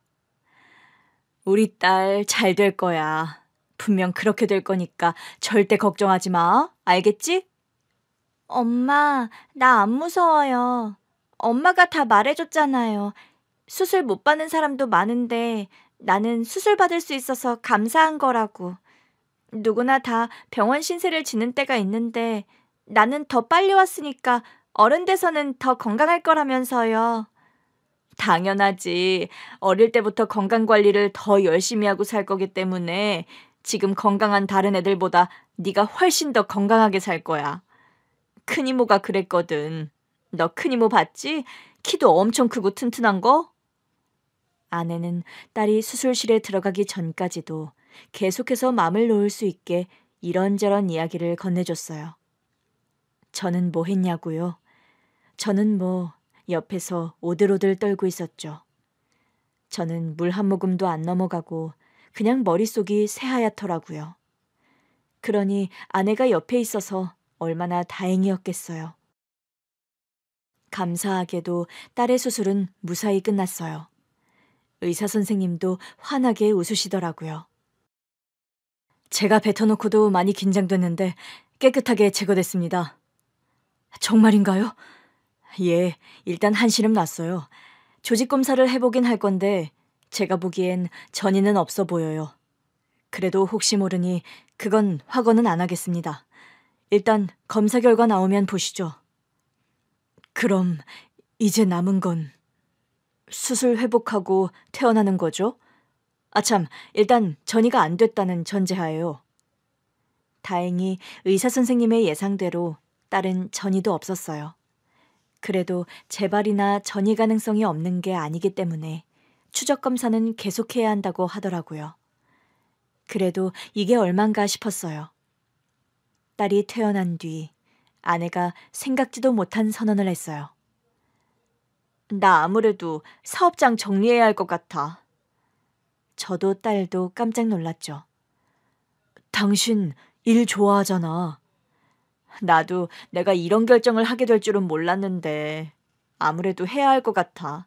우리 딸 잘 될 거야. 분명 그렇게 될 거니까 절대 걱정하지 마. 알겠지? 엄마, 나 안 무서워요. 엄마가 다 말해줬잖아요. 수술 못 받는 사람도 많은데 나는 수술 받을 수 있어서 감사한 거라고. 누구나 다 병원 신세를 지는 때가 있는데 나는 더 빨리 왔으니까 어른 돼서는 더 건강할 거라면서요. 당연하지. 어릴 때부터 건강 관리를 더 열심히 하고 살 거기 때문에 지금 건강한 다른 애들보다 네가 훨씬 더 건강하게 살 거야. 큰이모가 그랬거든. 너 큰이모 봤지? 키도 엄청 크고 튼튼한 거? 아내는 딸이 수술실에 들어가기 전까지도 계속해서 마음을 놓을 수 있게 이런저런 이야기를 건네줬어요. 저는 뭐 했냐고요? 저는 뭐 옆에서 오들오들 떨고 있었죠. 저는 물 한 모금도 안 넘어가고 그냥 머릿속이 새하얗더라고요. 그러니 아내가 옆에 있어서 얼마나 다행이었겠어요. 감사하게도 딸의 수술은 무사히 끝났어요. 의사 선생님도 환하게 웃으시더라고요. 제가 뱉어놓고도 많이 긴장됐는데 깨끗하게 제거됐습니다. 정말인가요? 예, 일단 한시름 났어요. 조직 검사를 해보긴 할 건데 제가 보기엔 전이는 없어 보여요. 그래도 혹시 모르니 그건 확언은 안 하겠습니다. 일단 검사 결과 나오면 보시죠. 그럼 이제 남은 건 수술 회복하고 퇴원하는 거죠? 아참, 일단 전이가 안 됐다는 전제하에요. 다행히 의사 선생님의 예상대로 딸은 전이도 없었어요. 그래도 재발이나 전이 가능성이 없는 게 아니기 때문에 추적 검사는 계속해야 한다고 하더라고요. 그래도 이게 얼만가 싶었어요. 딸이 퇴원한 뒤 아내가 생각지도 못한 선언을 했어요. 나 아무래도 사업장 정리해야 할 것 같아. 저도 딸도 깜짝 놀랐죠. 당신 일 좋아하잖아. 나도 내가 이런 결정을 하게 될 줄은 몰랐는데 아무래도 해야 할 것 같아.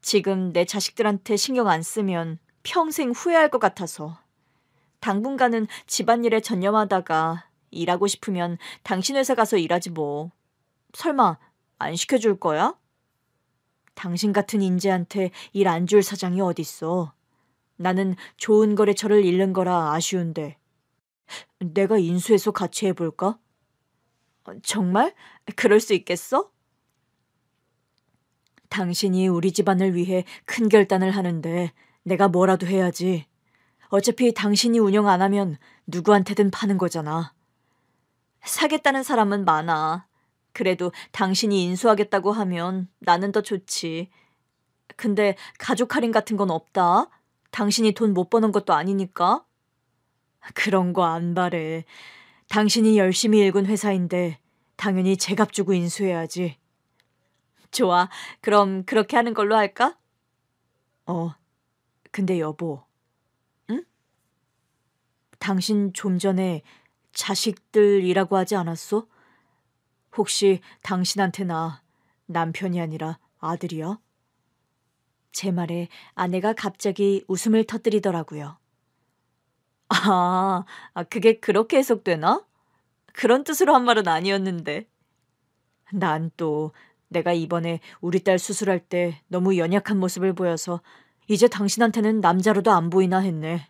지금 내 자식들한테 신경 안 쓰면 평생 후회할 것 같아서. 당분간은 집안일에 전념하다가 일하고 싶으면 당신 회사 가서 일하지 뭐. 설마 안 시켜줄 거야? 당신 같은 인재한테 일 안 줄 사장이 어딨어. 나는 좋은 거래처를 잃는 거라 아쉬운데. 내가 인수해서 같이 해볼까? 정말? 그럴 수 있겠어? 당신이 우리 집안을 위해 큰 결단을 하는데 내가 뭐라도 해야지. 어차피 당신이 운영 안 하면 누구한테든 파는 거잖아. 사겠다는 사람은 많아. 그래도 당신이 인수하겠다고 하면 나는 더 좋지. 근데 가족 할인 같은 건 없다. 당신이 돈 못 버는 것도 아니니까. 그런 거 안 바래. 당신이 열심히 일군 회사인데 당연히 제값 주고 인수해야지. 좋아. 그럼 그렇게 하는 걸로 할까? 근데 여보. 응? 당신 좀 전에 자식들이라고 하지 않았어? 혹시 당신한테나 남편이 아니라 아들이야? 제 말에 아내가 갑자기 웃음을 터뜨리더라고요. 그게 그렇게 해석되나? 그런 뜻으로 한 말은 아니었는데. 난 또 내가 이번에 우리 딸 수술할 때 너무 연약한 모습을 보여서 이제 당신한테는 남자로도 안 보이나 했네.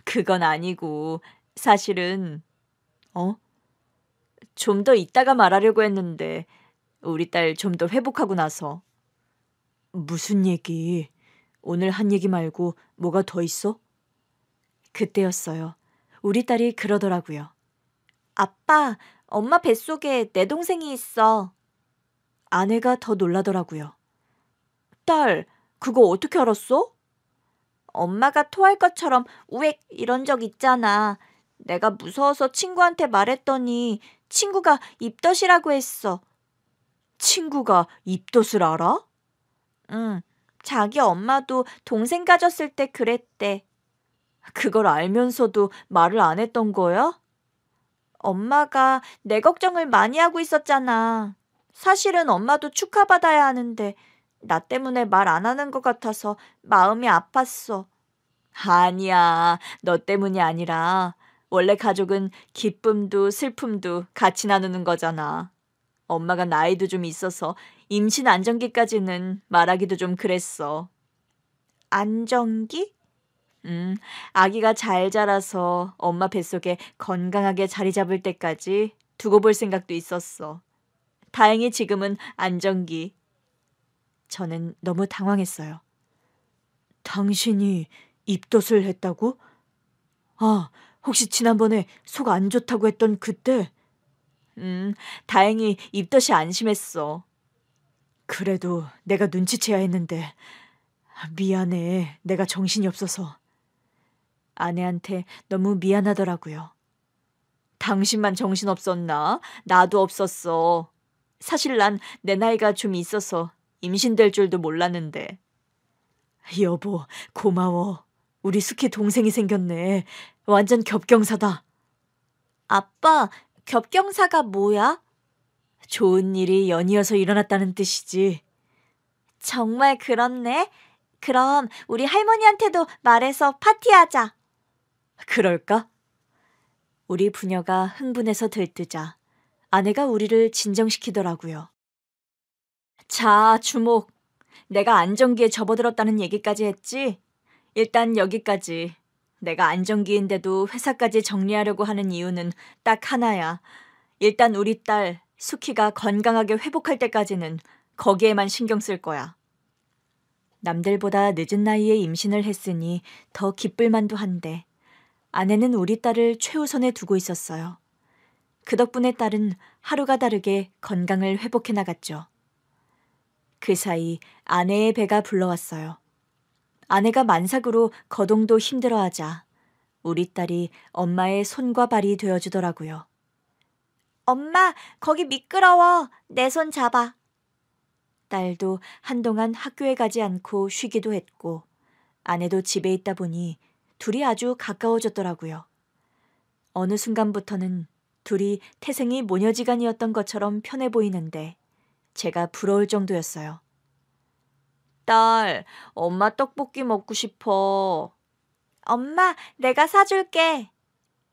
그건 아니고 사실은 좀 더 이따가 말하려고 했는데 우리 딸 좀 더 회복하고 나서. 무슨 얘기? 오늘 한 얘기 말고 뭐가 더 있어? 그때였어요. 우리 딸이 그러더라고요. 아빠, 엄마 뱃속에 내 동생이 있어. 아내가 더 놀라더라고요. 딸, 그거 어떻게 알았어? 엄마가 토할 것처럼 우엑 이런 적 있잖아. 내가 무서워서 친구한테 말했더니 친구가 입덧이라고 했어. 친구가 입덧을 알아? 응, 자기 엄마도 동생 가졌을 때 그랬대. 그걸 알면서도 말을 안 했던 거야? 엄마가 내 걱정을 많이 하고 있었잖아. 사실은 엄마도 축하받아야 하는데 나 때문에 말 안 하는 것 같아서 마음이 아팠어. 아니야, 너 때문이 아니라 원래 가족은 기쁨도 슬픔도 같이 나누는 거잖아. 엄마가 나이도 좀 있어서 임신 안정기까지는 말하기도 좀 그랬어. 안정기? 아기가 잘 자라서 엄마 뱃속에 건강하게 자리 잡을 때까지 두고 볼 생각도 있었어. 다행히 지금은 안정기. 저는 너무 당황했어요. 당신이 입덧을 했다고? 혹시 지난번에 속 안 좋다고 했던 그때? 다행히 입덧이 안심했어. 그래도 내가 눈치채야 했는데. 미안해. 내가 정신이 없어서. 아내한테 너무 미안하더라고요. 당신만 정신없었나? 나도 없었어. 사실 난 내 나이가 좀 있어서 임신될 줄도 몰랐는데. 여보, 고마워. 우리 숙희 동생이 생겼네. 완전 겹경사다. 아빠, 겹경사가 뭐야? 좋은 일이 연이어서 일어났다는 뜻이지. 정말 그렇네. 그럼 우리 할머니한테도 말해서 파티하자. 그럴까? 우리 부녀가 흥분해서 들뜨자 아내가 우리를 진정시키더라고요. 자, 주목. 내가 안정기에 접어들었다는 얘기까지 했지? 일단 여기까지. 내가 안정기인데도 회사까지 정리하려고 하는 이유는 딱 하나야. 일단 우리 딸 수키가 건강하게 회복할 때까지는 거기에만 신경 쓸 거야. 남들보다 늦은 나이에 임신을 했으니 더 기쁠 만도 한데 아내는 우리 딸을 최우선에 두고 있었어요. 그 덕분에 딸은 하루가 다르게 건강을 회복해 나갔죠. 그 사이 아내의 배가 불러왔어요. 아내가 만삭으로 거동도 힘들어하자 우리 딸이 엄마의 손과 발이 되어주더라고요. 엄마, 거기 미끄러워. 내 손 잡아. 딸도 한동안 학교에 가지 않고 쉬기도 했고 아내도 집에 있다 보니 둘이 아주 가까워졌더라고요. 어느 순간부터는 둘이 태생이 모녀지간이었던 것처럼 편해 보이는데 제가 부러울 정도였어요. 딸, 엄마 떡볶이 먹고 싶어. 엄마, 내가 사줄게.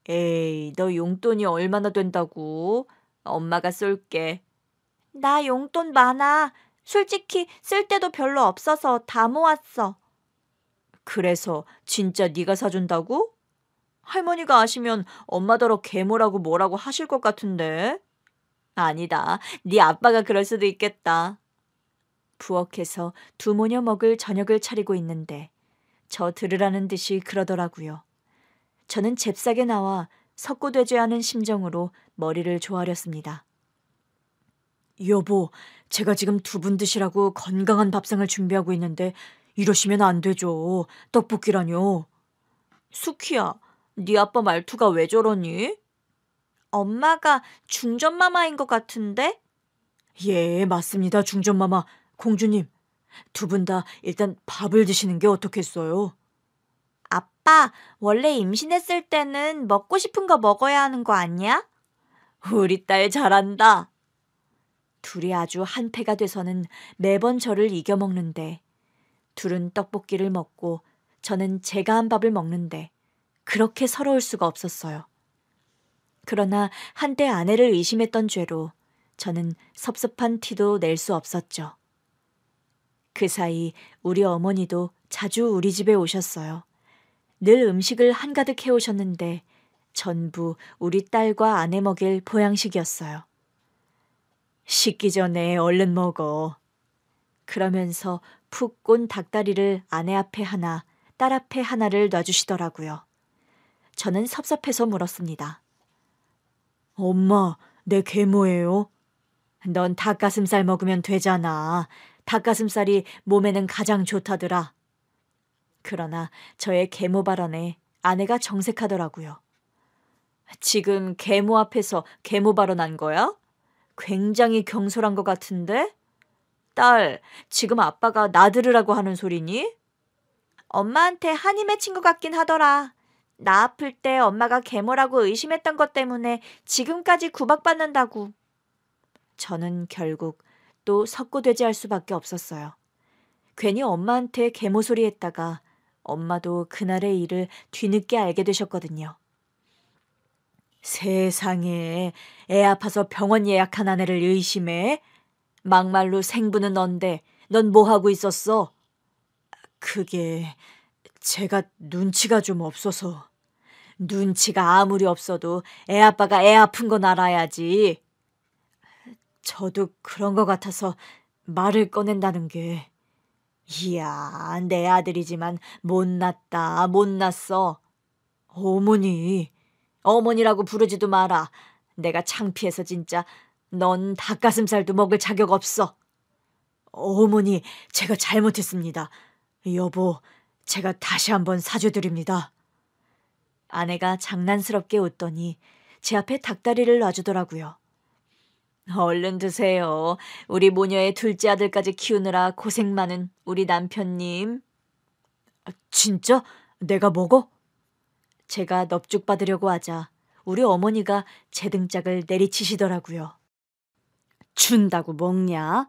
에이, 너 용돈이 얼마나 된다고? 엄마가 쏠게. 나 용돈 많아. 솔직히 쓸 데도 별로 없어서 다 모았어. 그래서 진짜 네가 사준다고? 할머니가 아시면 엄마더러 계모라고 뭐라고 하실 것 같은데. 아니다. 네 아빠가 그럴 수도 있겠다. 부엌에서 두 모녀 먹을 저녁을 차리고 있는데 저 들으라는 듯이 그러더라고요. 저는 잽싸게 나와 석고되죄하는 심정으로 머리를 조아렸습니다. 여보, 제가 지금 두 분 드시라고 건강한 밥상을 준비하고 있는데 이러시면 안 되죠. 떡볶이라뇨. 수키야, 네 아빠 말투가 왜 저러니? 엄마가 중전마마인 것 같은데? 예, 맞습니다. 중전마마. 공주님, 두 분 다 일단 밥을 드시는 게 어떻겠어요? 아빠, 원래 임신했을 때는 먹고 싶은 거 먹어야 하는 거 아니야? 우리 딸 잘한다. 둘이 아주 한패가 돼서는 매번 저를 이겨먹는데 둘은 떡볶이를 먹고 저는 제가 한 밥을 먹는데 그렇게 서러울 수가 없었어요. 그러나 한때 아내를 의심했던 죄로 저는 섭섭한 티도 낼 수 없었죠. 그 사이 우리 어머니도 자주 우리 집에 오셨어요. 늘 음식을 한가득 해오셨는데 전부 우리 딸과 아내 먹일 보양식이었어요. 식기 전에 얼른 먹어. 그러면서 푹 꼰 닭다리를 아내 앞에 하나, 딸 앞에 하나를 놔주시더라고요. 저는 섭섭해서 물었습니다. 엄마, 내 계모예요? 넌 닭가슴살 먹으면 되잖아. 닭가슴살이 몸에는 가장 좋다더라. 그러나 저의 계모 발언에 아내가 정색하더라고요. 지금 계모 앞에서 계모 발언한 거야? 굉장히 경솔한 것 같은데? 딸, 지금 아빠가 나 들으라고 하는 소리니? 엄마한테 한이 맺힌 것 같긴 하더라. 나 아플 때 엄마가 계모라고 의심했던 것 때문에 지금까지 구박받는다고. 저는 결국 또 석고되지 할 수밖에 없었어요. 괜히 엄마한테 계모 소리 했다가 엄마도 그날의 일을 뒤늦게 알게 되셨거든요. 세상에, 애 아파서 병원 예약한 아내를 의심해? 막말로 생부는 넌데 넌 뭐 하고 있었어? 그게 제가 눈치가 좀 없어서. 눈치가 아무리 없어도 애 아빠가 애 아픈 건 알아야지. 저도 그런 것 같아서 말을 꺼낸다는 게. 이야, 내 아들이지만 못났다, 못났어. 어머니, 어머니라고 부르지도 마라. 내가 창피해서 진짜. 넌 닭가슴살도 먹을 자격 없어. 어머니, 제가 잘못했습니다. 여보, 제가 다시 한번 사죄드립니다. 아내가 장난스럽게 웃더니 제 앞에 닭다리를 놔주더라고요. 얼른 드세요. 우리 모녀의 둘째 아들까지 키우느라 고생 많은 우리 남편님. 진짜? 내가 먹어? 제가 넙죽 받으려고 하자 우리 어머니가 제 등짝을 내리치시더라고요. 준다고 먹냐?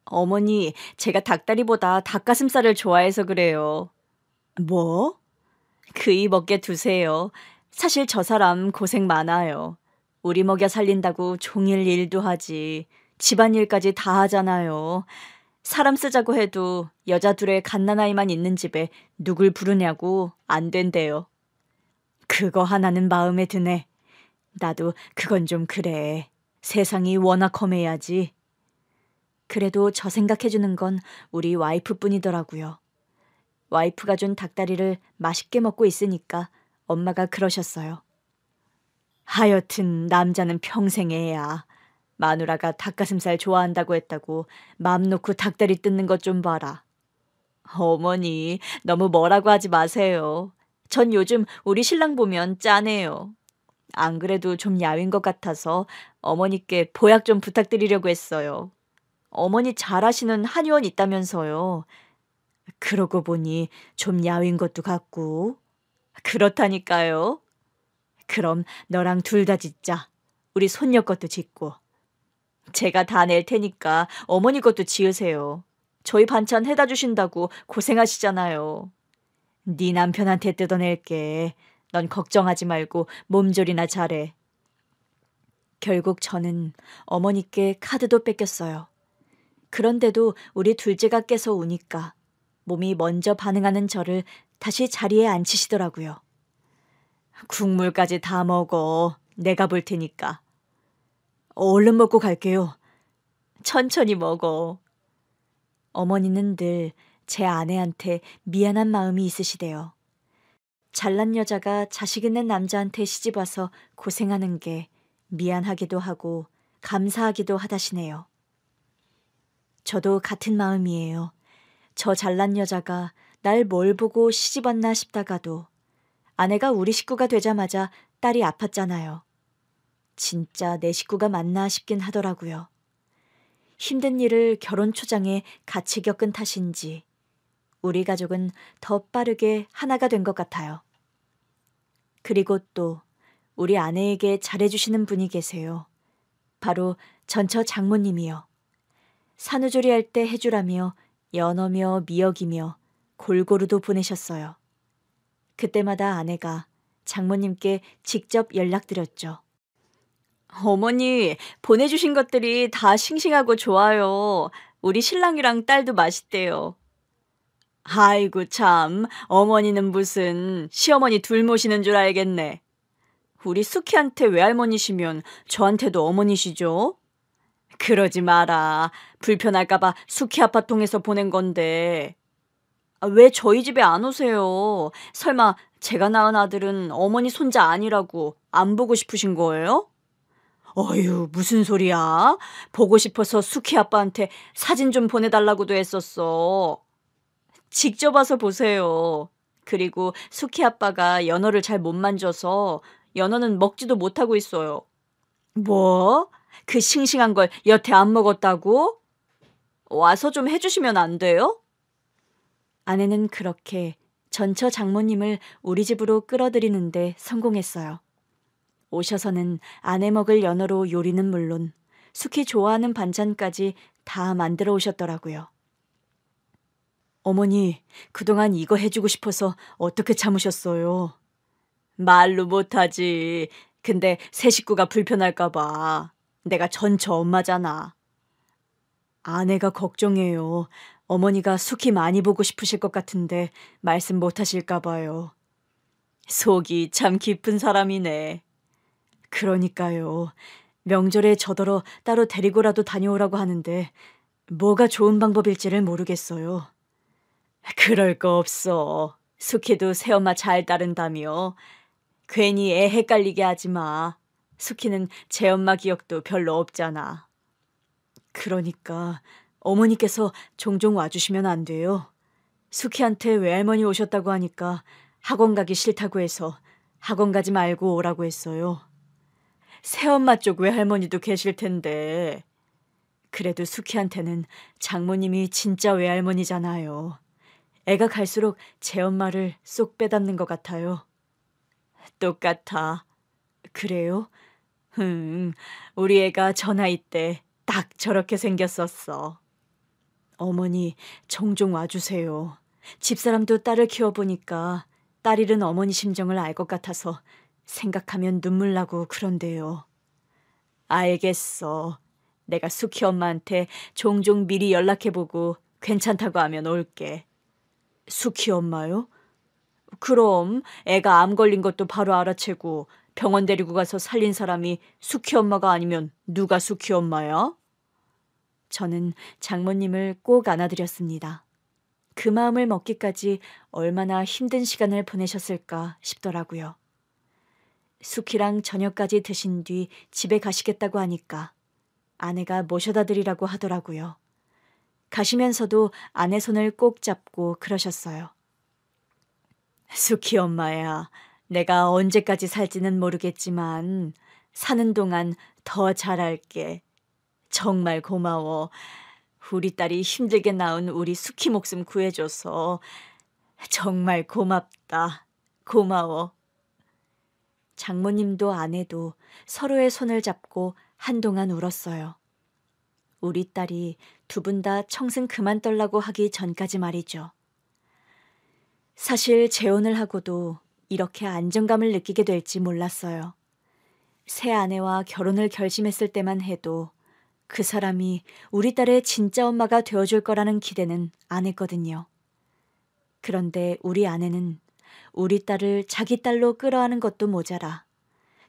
어머니, 제가 닭다리보다 닭가슴살을 좋아해서 그래요. 뭐? 그이 먹게 두세요. 사실 저 사람 고생 많아요. 우리 먹여 살린다고 종일 일도 하지. 집안일까지 다 하잖아요. 사람 쓰자고 해도 여자 둘의 갓난아이만 있는 집에 누굴 부르냐고 안 된대요. 그거 하나는 마음에 드네. 나도 그건 좀 그래. 세상이 워낙 험해야지. 그래도 저 생각해주는 건 우리 와이프뿐이더라고요. 와이프가 준 닭다리를 맛있게 먹고 있으니까 엄마가 그러셨어요. 하여튼 남자는 평생 애야. 마누라가 닭가슴살 좋아한다고 했다고 맘 놓고 닭다리 뜯는 것 좀 봐라. 어머니, 너무 뭐라고 하지 마세요. 전 요즘 우리 신랑 보면 짠해요. 안 그래도 좀 야윈 것 같아서 어머니께 보약 좀 부탁드리려고 했어요. 어머니 잘하시는 한의원 있다면서요. 그러고 보니 좀 야윈 것도 같고. 그렇다니까요. 그럼 너랑 둘 다 짓자. 우리 손녀 것도 짓고. 제가 다 낼 테니까 어머니 것도 지으세요. 저희 반찬 해다 주신다고 고생하시잖아요. 네 남편한테 뜯어낼게. 넌 걱정하지 말고 몸조리나 잘해. 결국 저는 어머니께 카드도 뺏겼어요. 그런데도 우리 둘째가 깨서 우니까 몸이 먼저 반응하는 저를 다시 자리에 앉히시더라고요. 국물까지 다 먹어. 내가 볼 테니까. 얼른 먹고 갈게요. 천천히 먹어. 어머니는 늘 제 아내한테 미안한 마음이 있으시대요. 잘난 여자가 자식 있는 남자한테 시집와서 고생하는 게 미안하기도 하고 감사하기도 하다시네요. 저도 같은 마음이에요. 저 잘난 여자가 날 뭘 보고 시집왔나 싶다가도 아내가 우리 식구가 되자마자 딸이 아팠잖아요. 진짜 내 식구가 맞나 싶긴 하더라고요. 힘든 일을 결혼 초장에 같이 겪은 탓인지 우리 가족은 더 빠르게 하나가 된 것 같아요. 그리고 또 우리 아내에게 잘해주시는 분이 계세요. 바로 전처 장모님이요. 산후조리 할 때 해주라며 연어며 미역이며 골고루도 보내셨어요. 그때마다 아내가 장모님께 직접 연락드렸죠. 어머니, 보내주신 것들이 다 싱싱하고 좋아요. 우리 신랑이랑 딸도 맛있대요. 아이고 참, 어머니는 무슨 시어머니 둘 모시는 줄 알겠네. 우리 수키한테 외할머니시면 저한테도 어머니시죠? 그러지 마라. 불편할까봐 수키 아빠 통해서 보낸 건데. 왜 저희 집에 안 오세요? 설마 제가 낳은 아들은 어머니 손자 아니라고 안 보고 싶으신 거예요? 어휴, 무슨 소리야? 보고 싶어서 수키 아빠한테 사진 좀 보내달라고도 했었어. 직접 와서 보세요. 그리고 수키 아빠가 연어를 잘 못 만져서 연어는 먹지도 못하고 있어요. 뭐? 그 싱싱한 걸 여태 안 먹었다고? 와서 좀 해주시면 안 돼요? 아내는 그렇게 전처 장모님을 우리 집으로 끌어들이는데 성공했어요. 오셔서는 아내 먹을 연어로 요리는 물론 수키 좋아하는 반찬까지 다 만들어 오셨더라고요. 어머니, 그동안 이거 해주고 싶어서 어떻게 참으셨어요? 말로 못하지. 근데 새 식구가 불편할까 봐. 내가 전처 엄마잖아. 아내가 걱정해요. 어머니가 수키 많이 보고 싶으실 것 같은데 말씀 못 하실까 봐요. 속이 참 깊은 사람이네. 그러니까요. 명절에 저더러 따로 데리고라도 다녀오라고 하는데 뭐가 좋은 방법일지를 모르겠어요. 그럴 거 없어. 수키도 새엄마 잘 따른다며. 괜히 애 헷갈리게 하지 마. 수키는 제 엄마 기억도 별로 없잖아. 그러니까 어머니께서 종종 와주시면 안 돼요. 수키한테 외할머니 오셨다고 하니까 학원 가기 싫다고 해서 학원 가지 말고 오라고 했어요. 새엄마 쪽 외할머니도 계실 텐데. 그래도 수키한테는 장모님이 진짜 외할머니잖아요. 애가 갈수록 제 엄마를 쏙 빼닮는 것 같아요. 똑같아. 그래요? 우리 애가 저 나이 때 딱 저렇게 생겼었어. 어머니, 종종 와주세요. 집사람도 딸을 키워보니까 딸 잃은 어머니 심정을 알 것 같아서 생각하면 눈물 나고 그런데요. 알겠어. 내가 수키 엄마한테 종종 미리 연락해보고 괜찮다고 하면 올게. 수키 엄마요? 그럼 애가 암 걸린 것도 바로 알아채고 병원 데리고 가서 살린 사람이 수키 엄마가 아니면 누가 수키 엄마야? 저는 장모님을 꼭 안아드렸습니다. 그 마음을 먹기까지 얼마나 힘든 시간을 보내셨을까 싶더라고요. 수키랑 저녁까지 드신 뒤 집에 가시겠다고 하니까 아내가 모셔다 드리라고 하더라고요. 가시면서도 아내 손을 꼭 잡고 그러셨어요. 수키 엄마야, 내가 언제까지 살지는 모르겠지만 사는 동안 더 잘할게. 정말 고마워. 우리 딸이 힘들게 낳은 우리 수키 목숨 구해줘서 정말 고맙다. 고마워. 장모님도 아내도 서로의 손을 잡고 한동안 울었어요. 우리 딸이 두 분 다 청승 그만 떨라고 하기 전까지 말이죠. 사실 재혼을 하고도 이렇게 안정감을 느끼게 될지 몰랐어요. 새 아내와 결혼을 결심했을 때만 해도 그 사람이 우리 딸의 진짜 엄마가 되어줄 거라는 기대는 안 했거든요. 그런데 우리 아내는 우리 딸을 자기 딸로 끌어안은 것도 모자라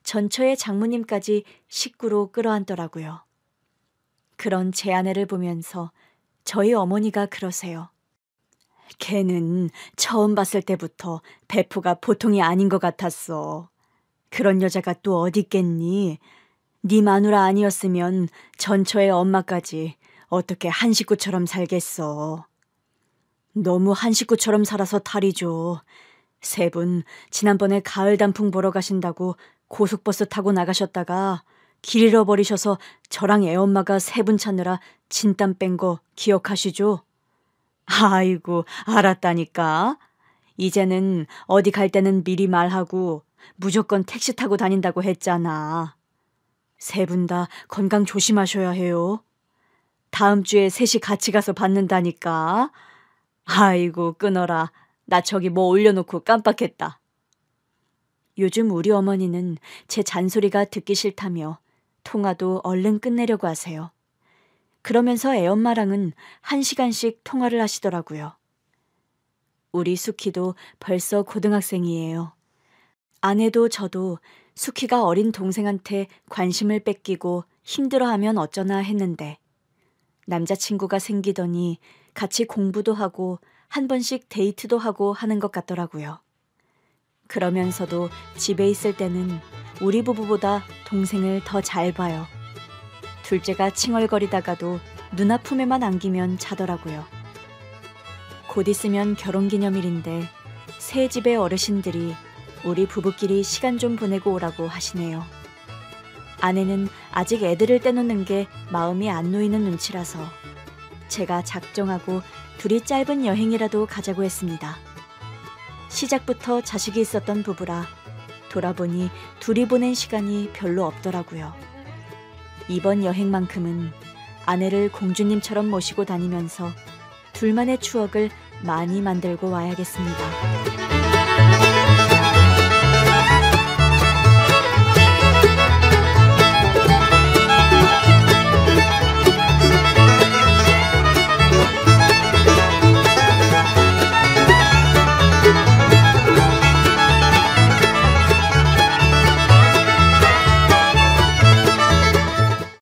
전처의 장모님까지 식구로 끌어안더라고요. 그런 제 아내를 보면서 저희 어머니가 그러세요. 걔는 처음 봤을 때부터 배포가 보통이 아닌 것 같았어. 그런 여자가 또 어디 있겠니? 네 마누라 아니었으면 전처의 엄마까지 어떻게 한 식구처럼 살겠어. 너무 한 식구처럼 살아서 탈이죠. 세 분 지난번에 가을 단풍 보러 가신다고 고속버스 타고 나가셨다가 길 잃어버리셔서 저랑 애엄마가 세 분 찾느라 진땀 뺀 거 기억하시죠? 아이고, 알았다니까. 이제는 어디 갈 때는 미리 말하고 무조건 택시 타고 다닌다고 했잖아. 세 분 다 건강 조심하셔야 해요. 다음 주에 셋이 같이 가서 받는다니까. 아이고, 끊어라. 나 저기 뭐 올려놓고 깜빡했다. 요즘 우리 어머니는 제 잔소리가 듣기 싫다며 통화도 얼른 끝내려고 하세요. 그러면서 애엄마랑은 1시간씩 통화를 하시더라고요. 우리 수키도 벌써 고등학생이에요. 아내도 저도 수키가 어린 동생한테 관심을 뺏기고 힘들어하면 어쩌나 했는데 남자친구가 생기더니 같이 공부도 하고 한 번씩 데이트도 하고 하는 것 같더라고요. 그러면서도 집에 있을 때는 우리 부부보다 동생을 더 잘 봐요. 둘째가 칭얼거리다가도 누나 품에만 안기면 자더라고요. 곧 있으면 결혼기념일인데 새 집의 어르신들이 우리 부부끼리 시간 좀 보내고 오라고 하시네요. 아내는 아직 애들을 떼놓는 게 마음이 안 놓이는 눈치라서 제가 작정하고 둘이 짧은 여행이라도 가자고 했습니다. 시작부터 자식이 있었던 부부라 돌아보니 둘이 보낸 시간이 별로 없더라고요. 이번 여행만큼은 아내를 공주님처럼 모시고 다니면서 둘만의 추억을 많이 만들고 와야겠습니다.